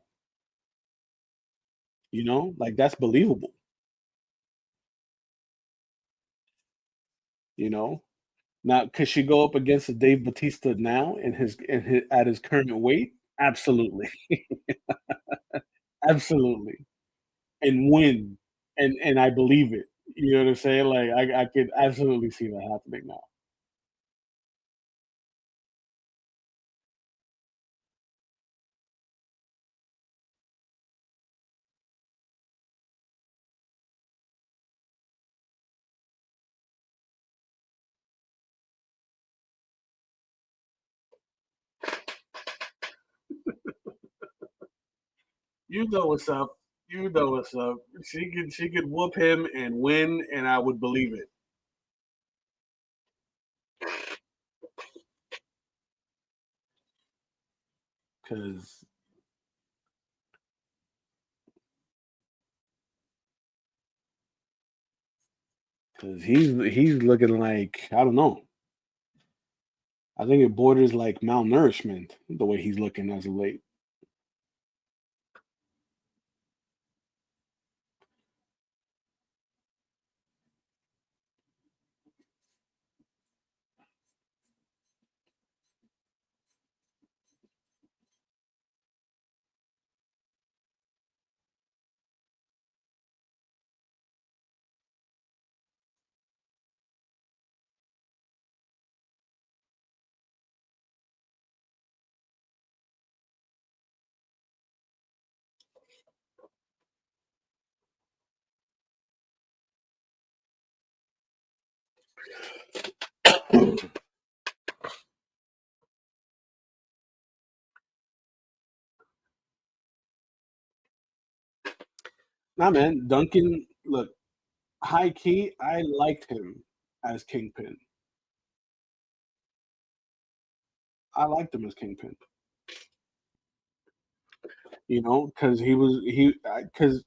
Like that's believable. You know, now could she go up against a Dave Batista now in his at his current weight? Absolutely, absolutely, and win, and I believe it. You know what I'm saying? Like I could absolutely see that happening now. You know what's up. You know what's up. She could whoop him and win, and I would believe it because he's looking like, I don't know. I think it borders like malnourishment the way he's looking as of late. Nah, man, Duncan. Look, high key, I liked him as Kingpin. I liked him as Kingpin. Because because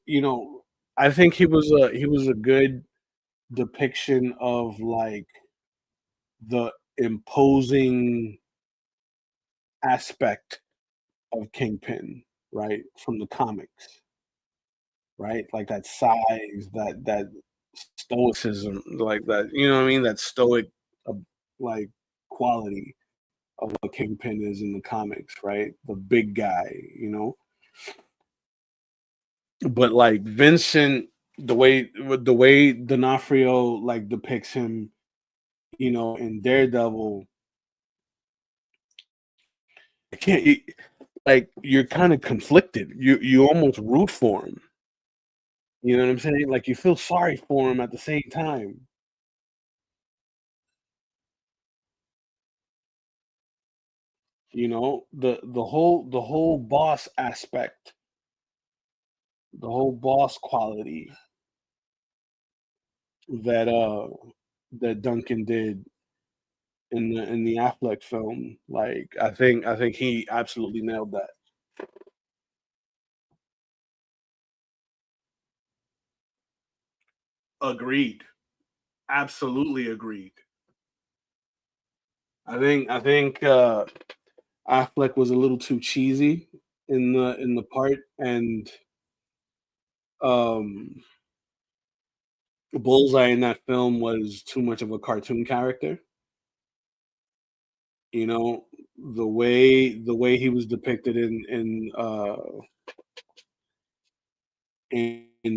I think he was a good depiction of like the imposing aspect of Kingpin, right, from the comics, right? Like that size, that stoicism, like that, you know what I mean? That stoic, uh, like quality of what Kingpin is in the comics, right? The big guy, you know. But like Vincent, the way D'Onofrio like depicts him, in Daredevil, I can't. Like you're kind of conflicted. You almost root for him. You know what I'm saying? Like you feel sorry for him at the same time. The whole boss aspect, the whole boss quality that that Duncan did in the Affleck film. Like I think he absolutely nailed that. Agreed. Absolutely agreed. I think Affleck was a little too cheesy in the part, and um Bullseye in that film was too much of a cartoon character. You know, the way he was depicted in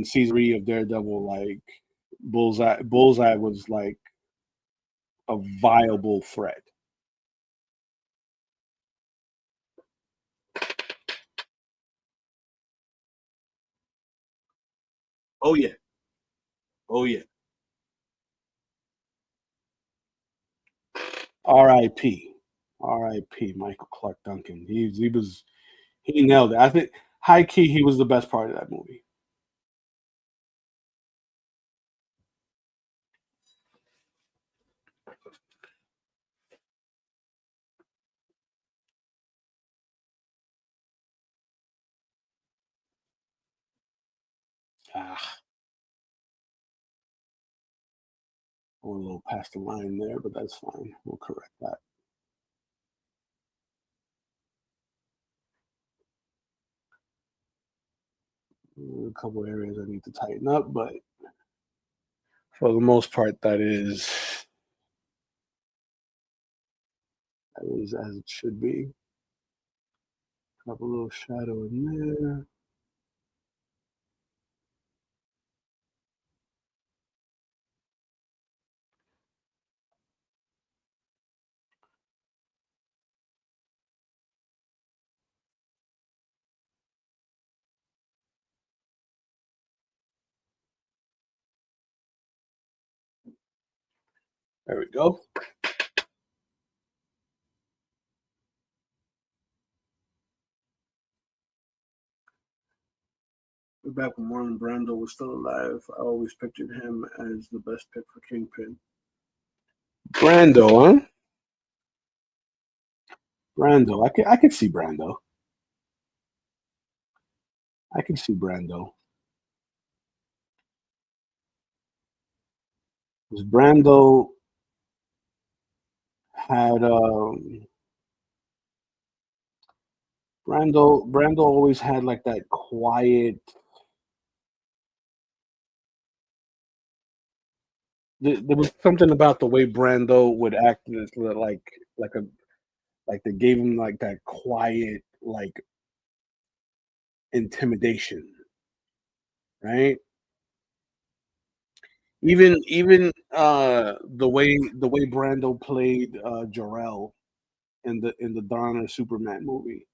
season 3 of Daredevil, like Bullseye was like a viable threat. Oh yeah. Oh yeah. R.I.P. R.I.P. Michael Clark Duncan. He nailed it. I think high key he was the best part of that movie. Ah, we're a little past the line there, but that's fine. We'll correct that. A couple areas I need to tighten up, but for the most part, that is as it should be. Have a little shadow in there. There we go. Back when Marlon Brando was still alive, I always pictured him as the best pick for Kingpin. Brando, huh? Brando. I could see Brando. I could see Brando. 'Cause had Brando always had like that quiet. There was something about the way Brando would act, like a like they gave him like that quiet like intimidation, right? Even the way Brando played Jor-El in the Donner Superman movie,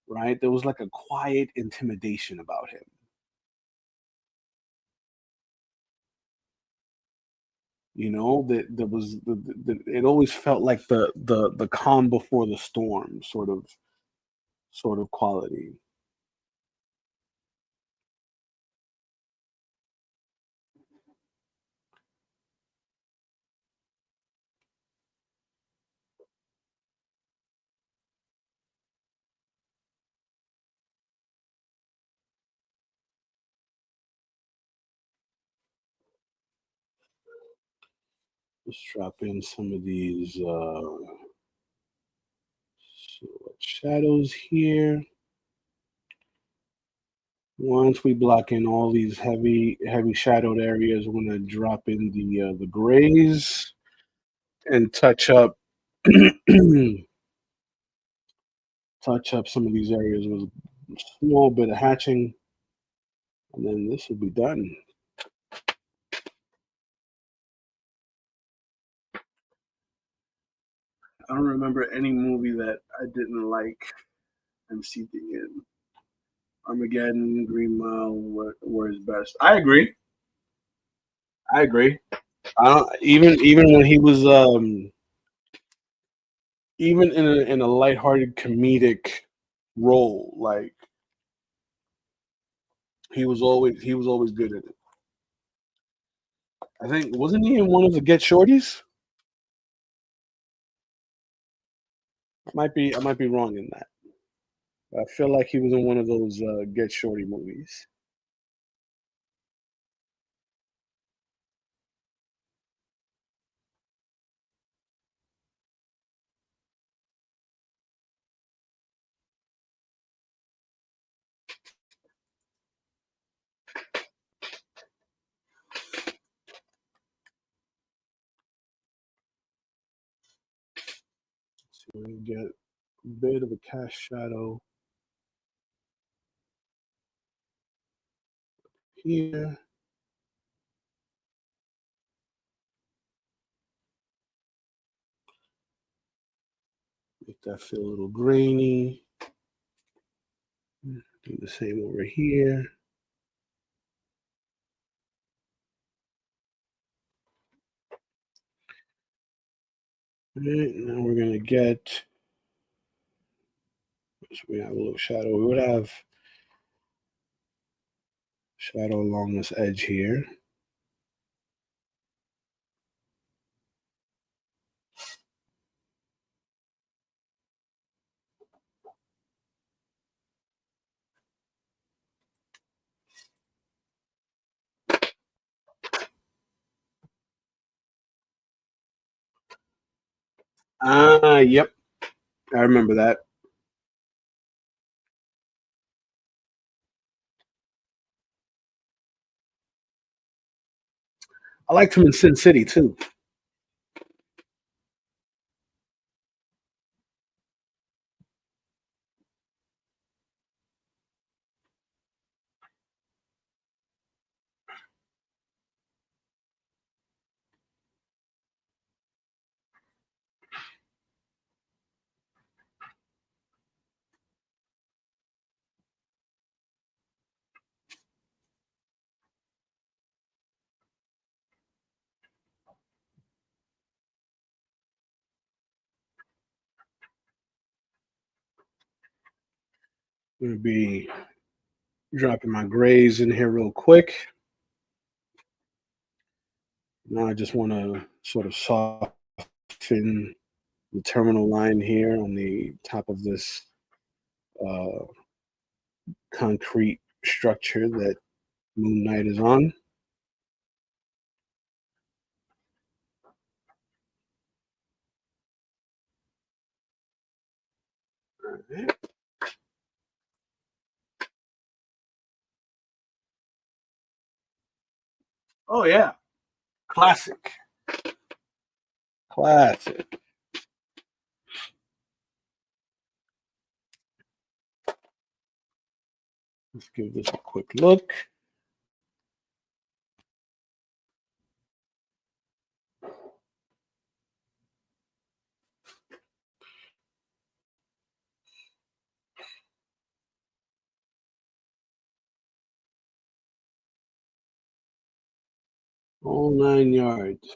right? There was like a quiet intimidation about him. That there was it always felt like the calm before the storm sort of quality. Let's drop in some of these shadows here. Once we block in all these heavy shadowed areas, we're gonna drop in the grays and touch up some of these areas with a small bit of hatching, and then this will be done. I don't remember any movie that I didn't like MCD in. Armageddon, Green Mile were his best. I agree. I agree. I don't, even when he was even in a lighthearted comedic role, like he was always good at it. I think wasn't he in one of the Get Shorties? I might be wrong in that. I feel like he was in one of those Get Shorty movies. So we get a bit of a cast shadow here. Make that feel a little grainy. Do the same over here. All right, now we're gonna get. So we have a little shadow. We would have shadow along this edge here. Yep, I remember that. I liked him in Sin City too. I'm gonna be dropping my grays in here real quick. Now I just want to sort of soften the terminal line here on the top of this uh, concrete structure that Moon Knight is on. Oh yeah, classic, classic. Let's give this a quick look. All 9 yards.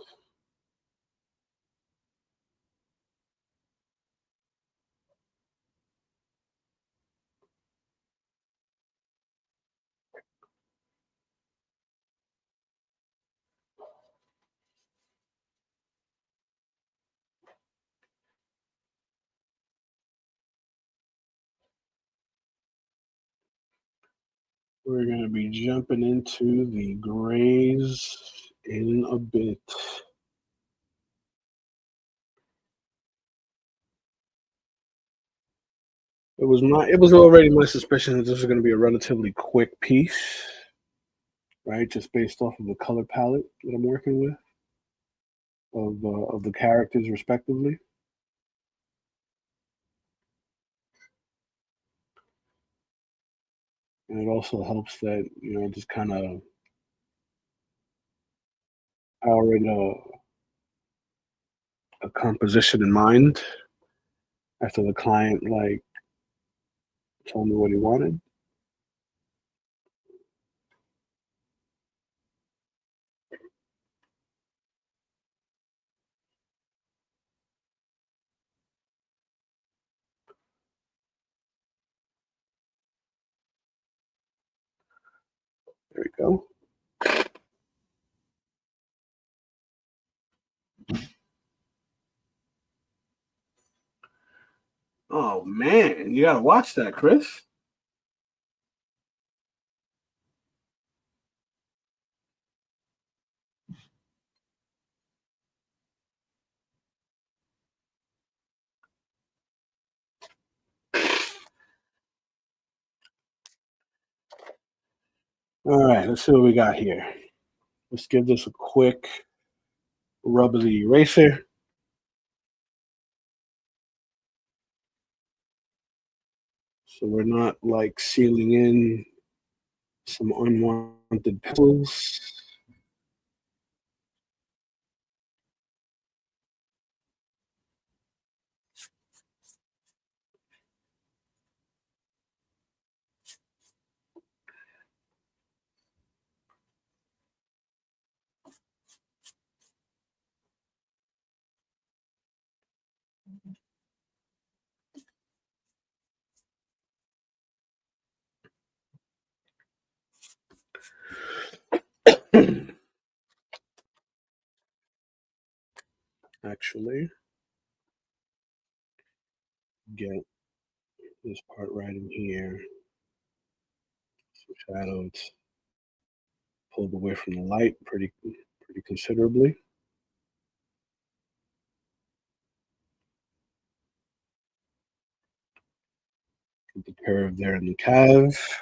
We're going to be jumping into the grays in a bit. It was already my suspicion that this was going to be a relatively quick piece, right? Just based off of the color palette that I'm working with of the characters respectively. And it also helps that, just kind of I already know a composition in mind after the client told me what he wanted. There we go. Oh man, you gotta watch that, Chris. All right, let's see what we got here. Let's give this a quick rub of the eraser. So we're not sealing in some unwanted pebbles. Actually, get this part right in here. Some shadows pulled away from the light pretty considerably. Get the curve there in the calf.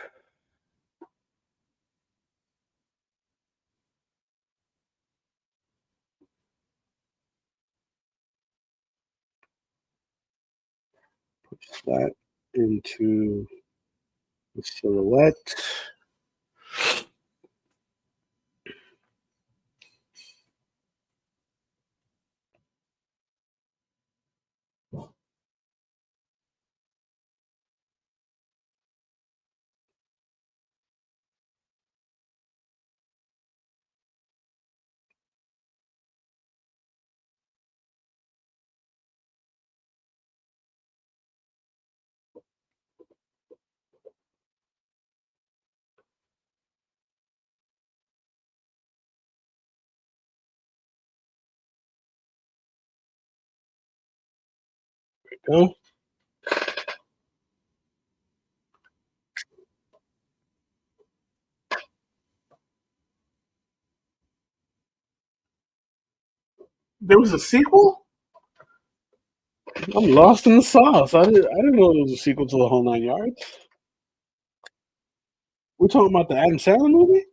Push that into the silhouette. Go. There was a sequel? I'm lost in the sauce. I didn't know there was a sequel to the whole 9 yards. We're talking about the Adam Sandler movie?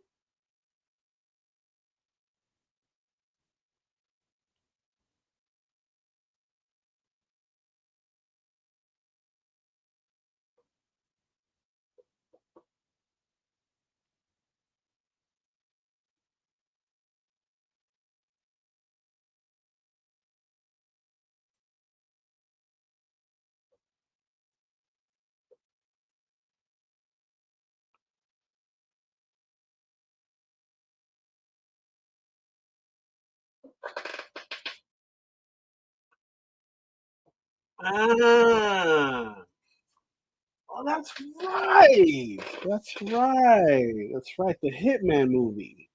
Ah, oh, that's right. That's right. That's right. The Hitman movie.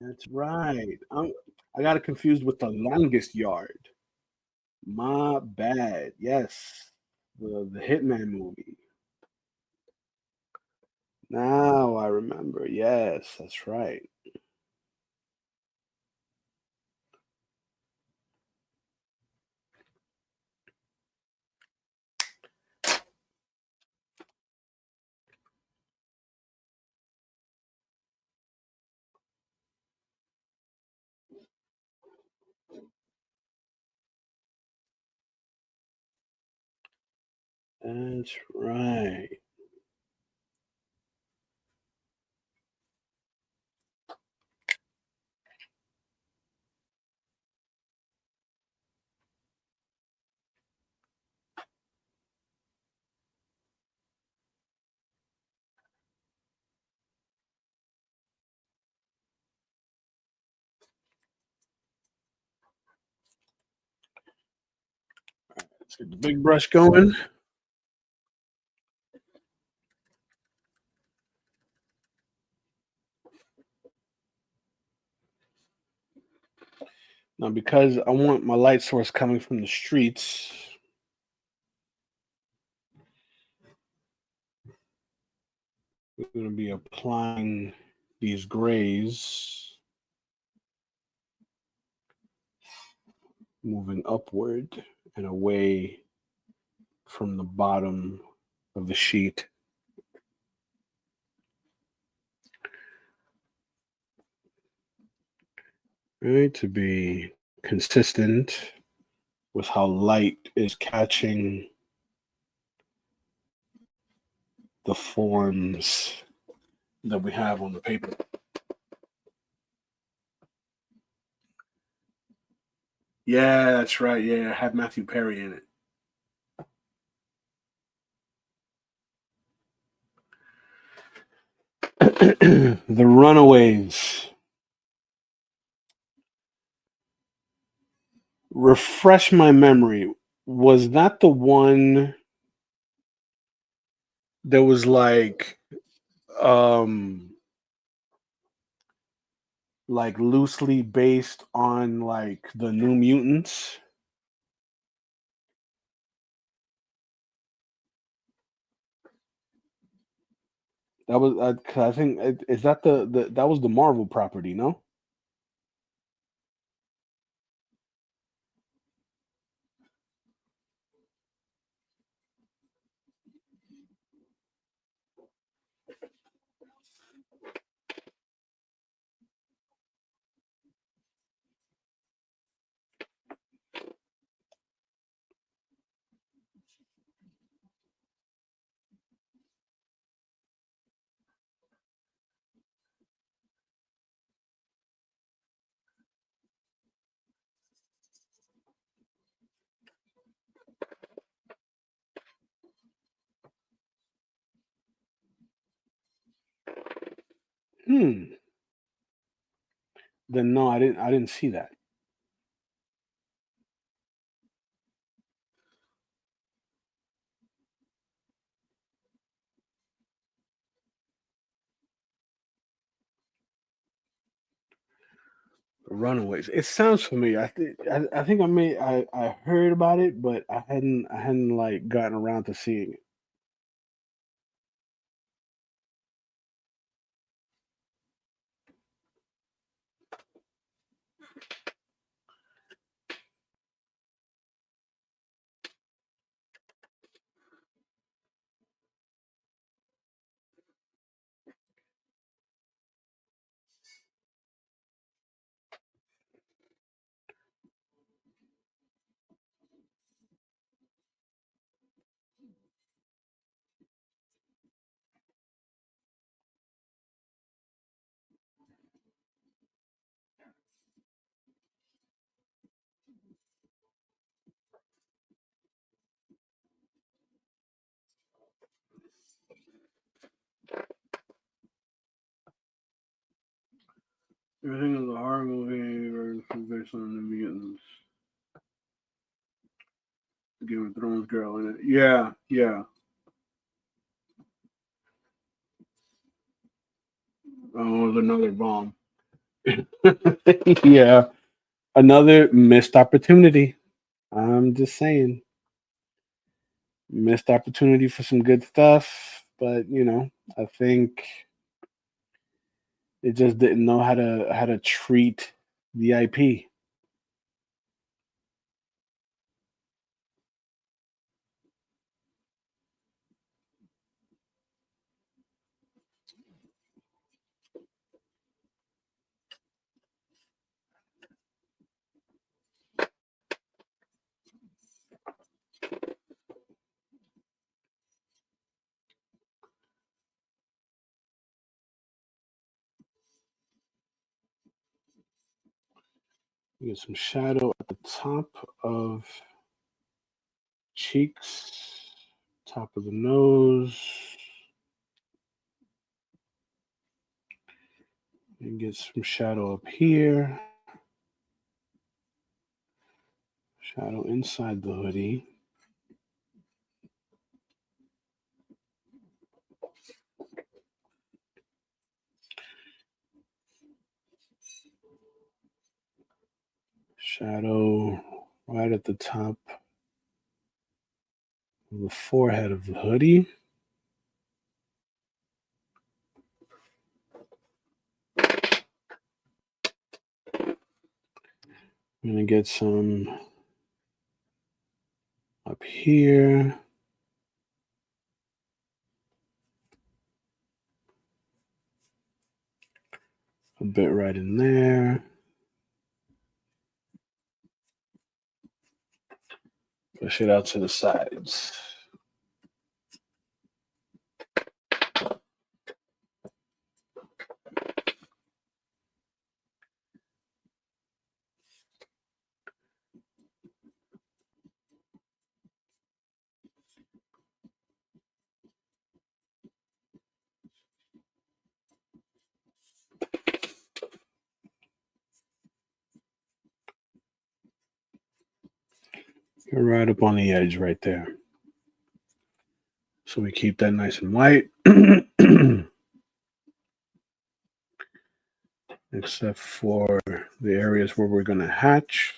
That's right. I got it confused with The Longest Yard. My bad. Yes, the Hitman movie. Now I remember. Yes, that's right. That's right. Let's get the big brush going. Now, because I want my light source coming from the streets, we're going to be applying these grays, moving upward and away from the bottom of the sheet. Right, to be consistent with how light is catching the forms that we have on the paper. Yeah, that's right. Yeah, I had Matthew Perry in it. The Runaways. Refresh my memory. Was that the one that was um like loosely based on like the New Mutants? That was 'cause I think is that the that was the Marvel property, no? Hmm. Then no, I didn't see that. Runaways. It sounds familiar. I think I heard about it, but I hadn't like gotten around to seeing it. Everything is a horror movie or based on the mutants. The Game of Thrones girl in it. Yeah, yeah. Oh, it was another bomb. Yeah, another missed opportunity. I'm just saying, missed opportunity for some good stuff. But I think it just didn't know how to treat the IP. Get some shadow at the top of cheeks, top of the nose, and get some shadow up here, shadow inside the hoodie. Shadow right at the top of the forehead of the hoodie. I'm going to get some up here. A bit right in there. Push it out to the sides. You're right up on the edge right there. So we keep that nice and white. Except for the areas where we're going to hatch.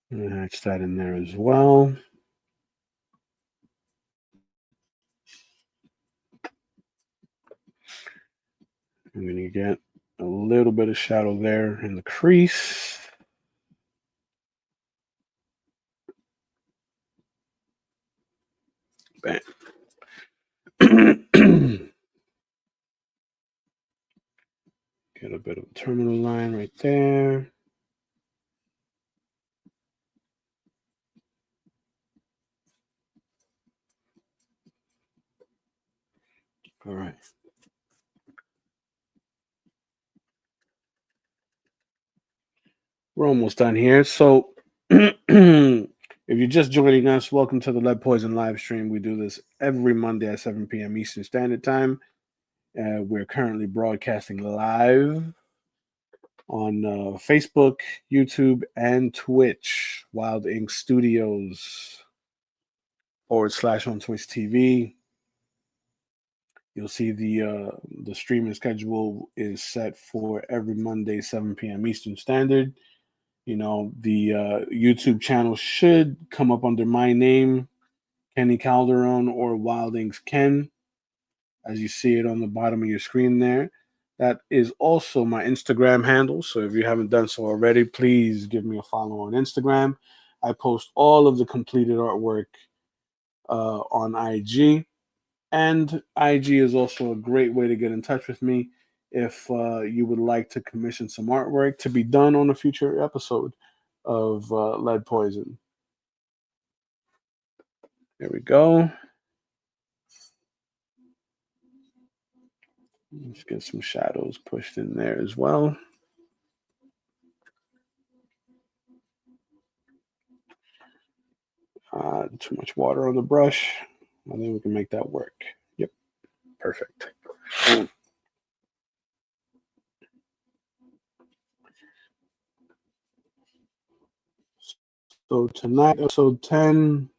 And hatch that in there as well. I'm going to get a little bit of shadow there in the crease. Bam. Get a bit of a terminal line right there. All right. We're almost done here. So if you're just joining us, welcome to the Lead Poison live stream. We do this every Monday at 7 p.m. Eastern Standard Time. We're currently broadcasting live on Facebook, YouTube, and Twitch. Wild Ink Studios / on Twitch TV. You'll see the streaming schedule is set for every Monday, 7 p.m. Eastern Standard. The YouTube channel should come up under my name, Kenny Calderon, or Wild Inks Ken, as you see it on the bottom of your screen there. That is also my Instagram handle. So if you haven't done so already, please give me a follow on Instagram. I post all of the completed artwork on IG. And IG is also a great way to get in touch with me if you would like to commission some artwork to be done on a future episode of Lead Poison. There we go. Let's get some shadows pushed in there as well. Too much water on the brush. I think we can make that work. Yep, perfect. So tonight, episode 10,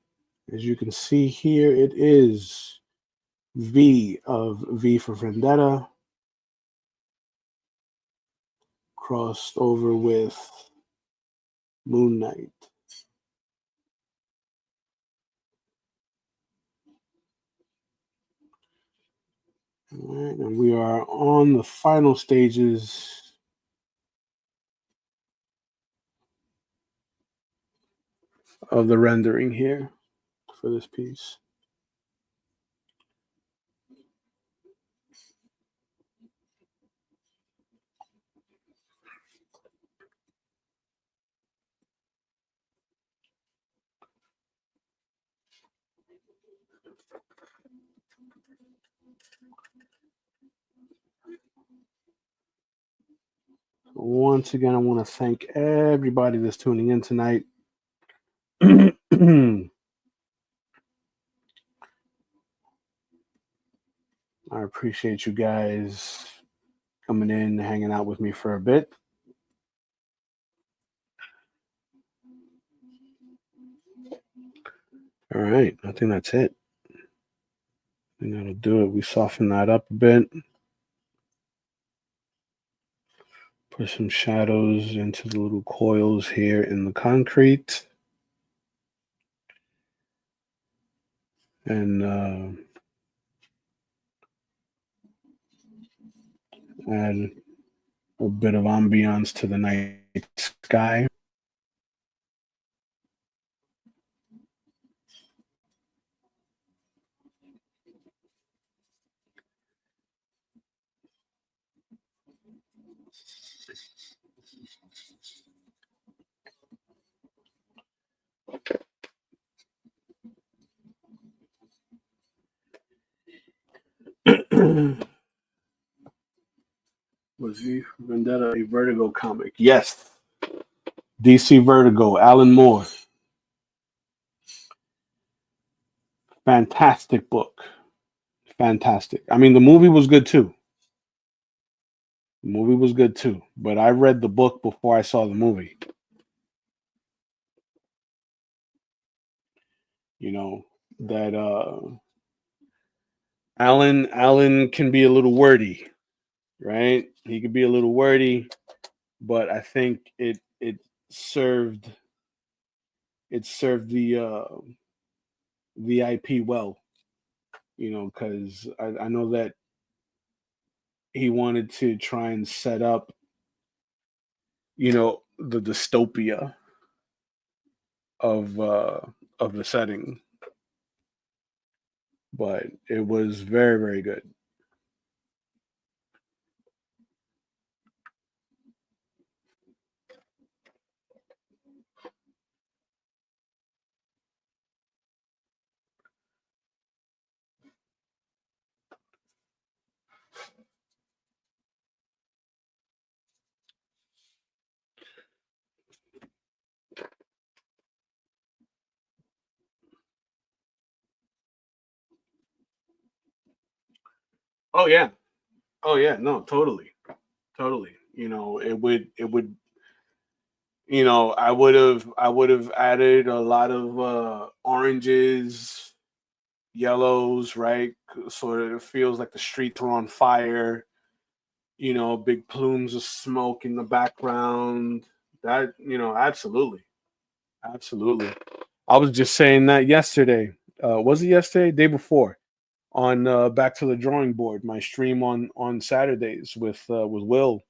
as you can see here, it is V for Vendetta, crossed over with Moon Knight. All right, and we are on the final stages of the rendering here for this piece. Once again, I want to thank everybody that's tuning in tonight. I appreciate you guys coming in, hanging out with me for a bit. All right, I think that's it. I think that'll do it. We soften that up a bit. Put some shadows into the little coils here in the concrete. And add a bit of ambiance to the night sky. Was V for Vendetta a Vertigo comic? Yes. DC Vertigo, Alan Moore. Fantastic book. Fantastic. I mean, the movie was good too. The movie was good too. But I read the book before I saw the movie. You know, that Alan can be a little wordy, right? He could be a little wordy, but I think it served the IP well, because I know that he wanted to try and set up, the dystopia of the setting, but it was very, very good. Oh yeah, oh yeah, no, totally, totally. It would. I would have added a lot of oranges, yellows, right? So that it feels like the streets are on fire. Big plumes of smoke in the background. That, absolutely, absolutely. I was just saying that yesterday. Was it yesterday? Day before, on Back to the Drawing Board, my stream on Saturdays with Will.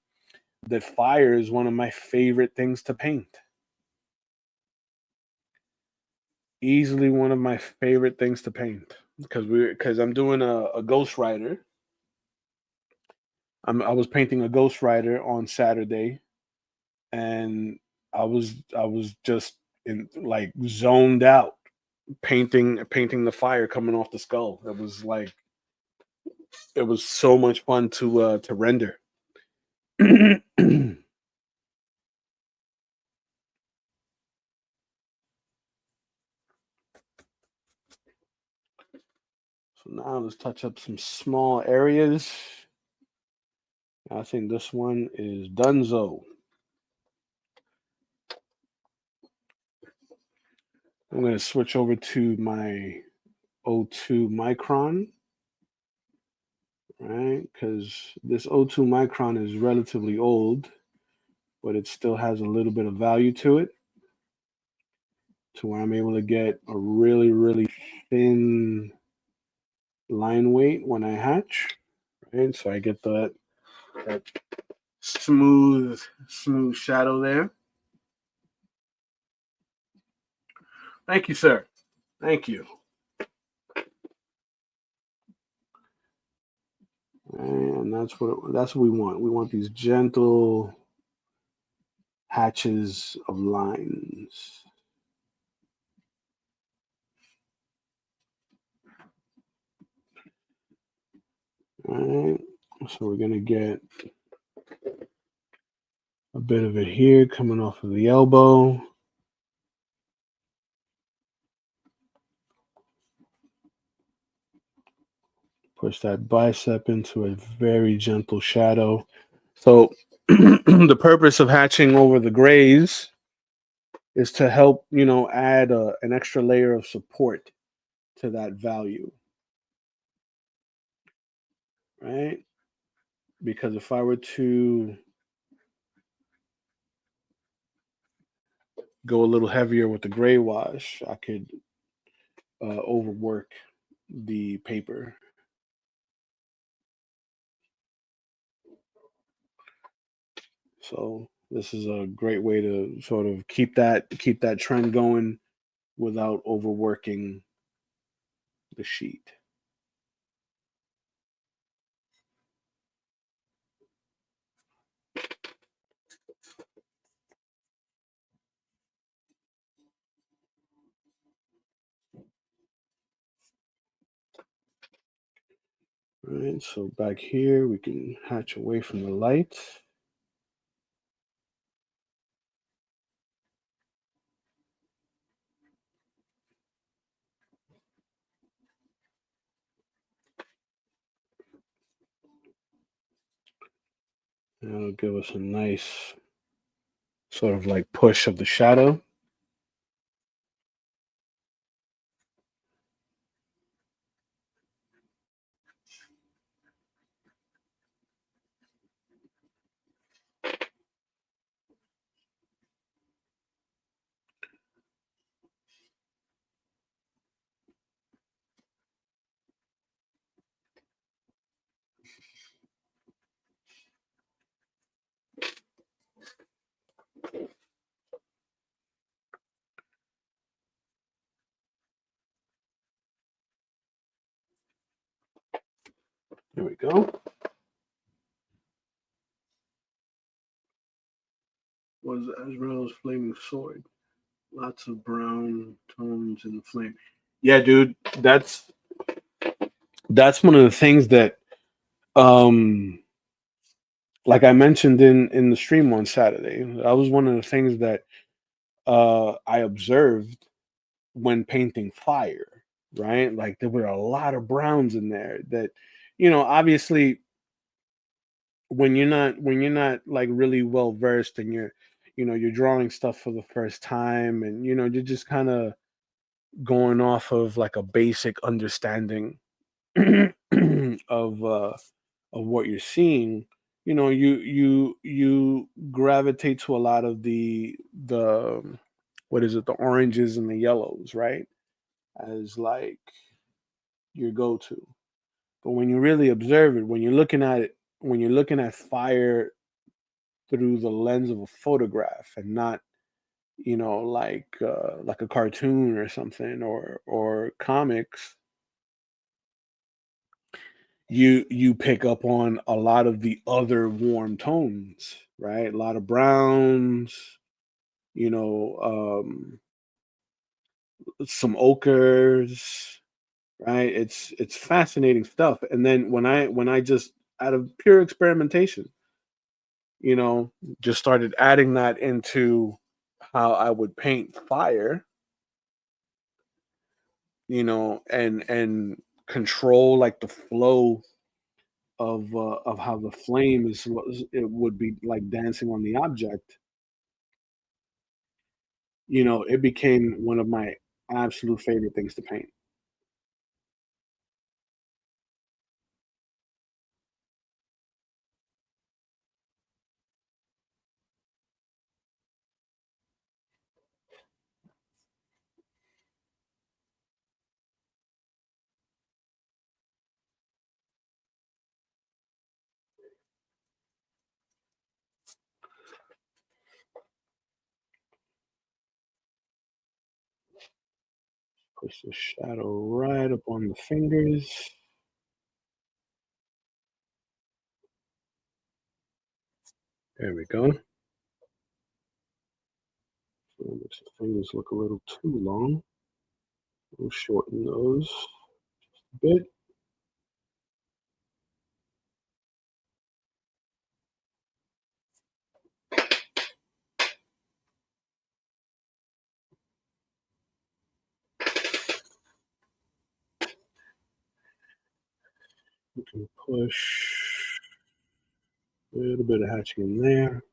That fire is one of my favorite things to paint. Easily one of my favorite things to paint, because I'm doing a Ghost Rider. I was painting a Ghost Rider on Saturday, and I was just in, like, zoned out, painting the fire coming off the skull. It was so much fun to render. So now let's touch up some small areas. I think this one is Dunzo. I'm going to switch over to my O2 micron, right? Because this O2 micron is relatively old, but it still has a little bit of value to it, to where I'm able to get a really, really thin line weight when I hatch, right? So I get that smooth shadow there. Thank you, sir. Thank you. And that's what we want. We want these gentle hatches of lines. All right. So we're gonna get a bit of it here coming off of the elbow. Push that bicep into a very gentle shadow. So the purpose of hatching over the grays is to help, add an extra layer of support to that value, right? Because if I were to go a little heavier with the gray wash, I could overwork the paper. So this is a great way to sort of keep that trend going without overworking the sheet. All right, so back here we can hatch away from the light. That'll give us a nice sort of like push of the shadow. There we go. Was Azrael's flaming sword? Lots of brown tones in the flame. Yeah, dude, that's one of the things that um like I mentioned in the stream on Saturday. That was one of the things that I observed when painting fire, right? Like there were a lot of browns in there that, obviously when you're not like really well versed and you're drawing stuff for the first time, and you're just kind of going off of like a basic understanding of what you're seeing. You gravitate to a lot of the what is it, the oranges and the yellows, right, as like your go-to. But when you really observe it, when you're looking at fire through the lens of a photograph and not, like a cartoon or something, or comics, you pick up on a lot of the other warm tones, right? A lot of browns, you know, some ochres, right? It's fascinating stuff. And then when I just, out of pure experimentation, you know, just started adding that into how I would paint fire, and control like the flow of how the flame it would be like dancing on the object. It became one of my absolute favorite things to paint. Push the shadow right up on the fingers. There we go. So the fingers look a little too long. We'll shorten those a bit. We can push a little bit of hatching in there.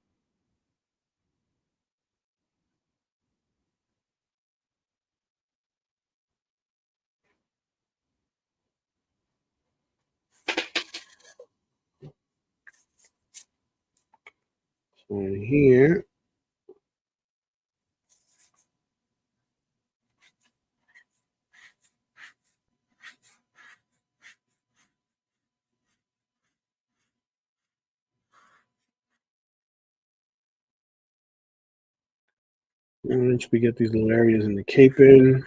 So here, and once we get these little areas in the cape in,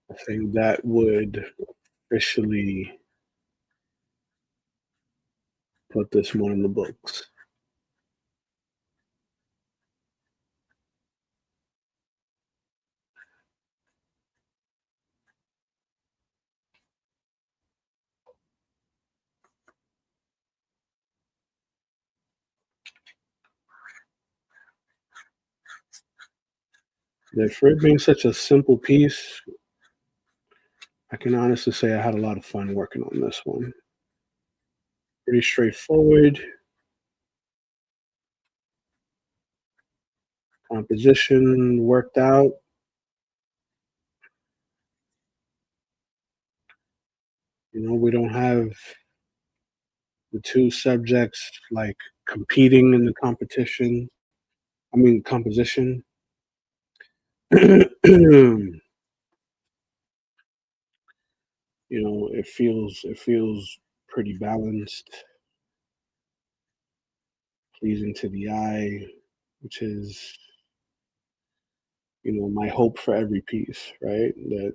I think that would officially put this one in the books. For it being such a simple piece, I can honestly say I had a lot of fun working on this one. Pretty straightforward. Composition worked out. We don't have the two subjects like competing in the competition. I mean, composition. It feels pretty balanced, pleasing to the eye, which is my hope for every piece, right? That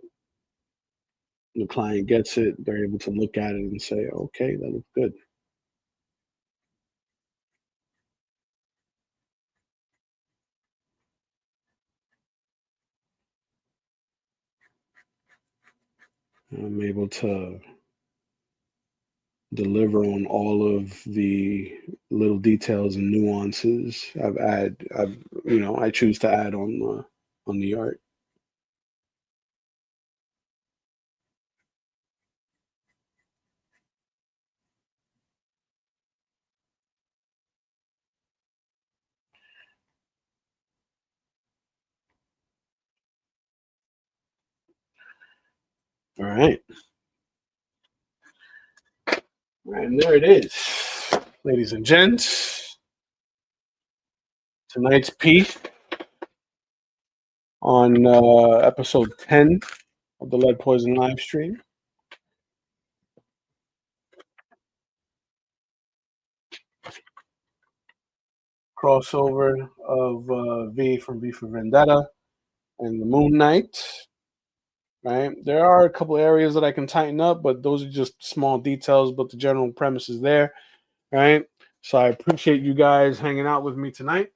the client gets it, they're able to look at it and say, okay, that looks good. I'm able to deliver on all of the little details and nuances I choose to add on the art. All right. And there it is, ladies and gents. Tonight's piece on episode 10 of the Lead Poison live stream. Crossover of V from V for Vendetta and the Moon Knight. Right. There are a couple areas that I can tighten up, but those are just small details. But the general premise is there. Right. So I appreciate you guys hanging out with me tonight.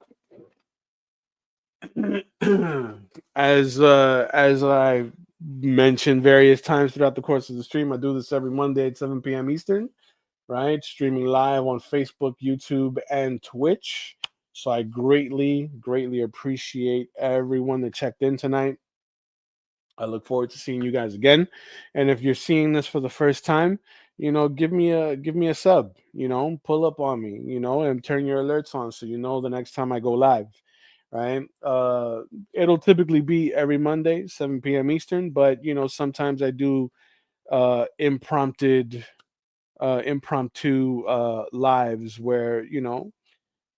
As I mentioned various times throughout the course of the stream, I do this every Monday at 7 p.m. Eastern, right? Streaming live on Facebook, YouTube, and Twitch. So I greatly, greatly appreciate everyone that checked in tonight. I look forward to seeing you guys again. And if you're seeing this for the first time, give me a sub, pull up on me, and turn your alerts on so you know the next time I go live. right? It'll typically be every Monday, 7 p.m. Eastern, but sometimes I do impromptu lives where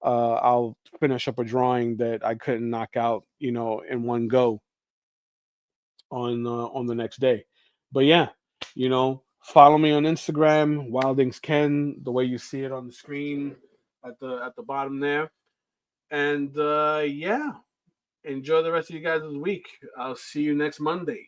I'll finish up a drawing that I couldn't knock out in one go on the next day. But yeah, follow me on Instagram, Wildings Ken, the way you see it on the screen at the bottom there. And yeah, enjoy the rest of you guys' week. I'll see you next Monday.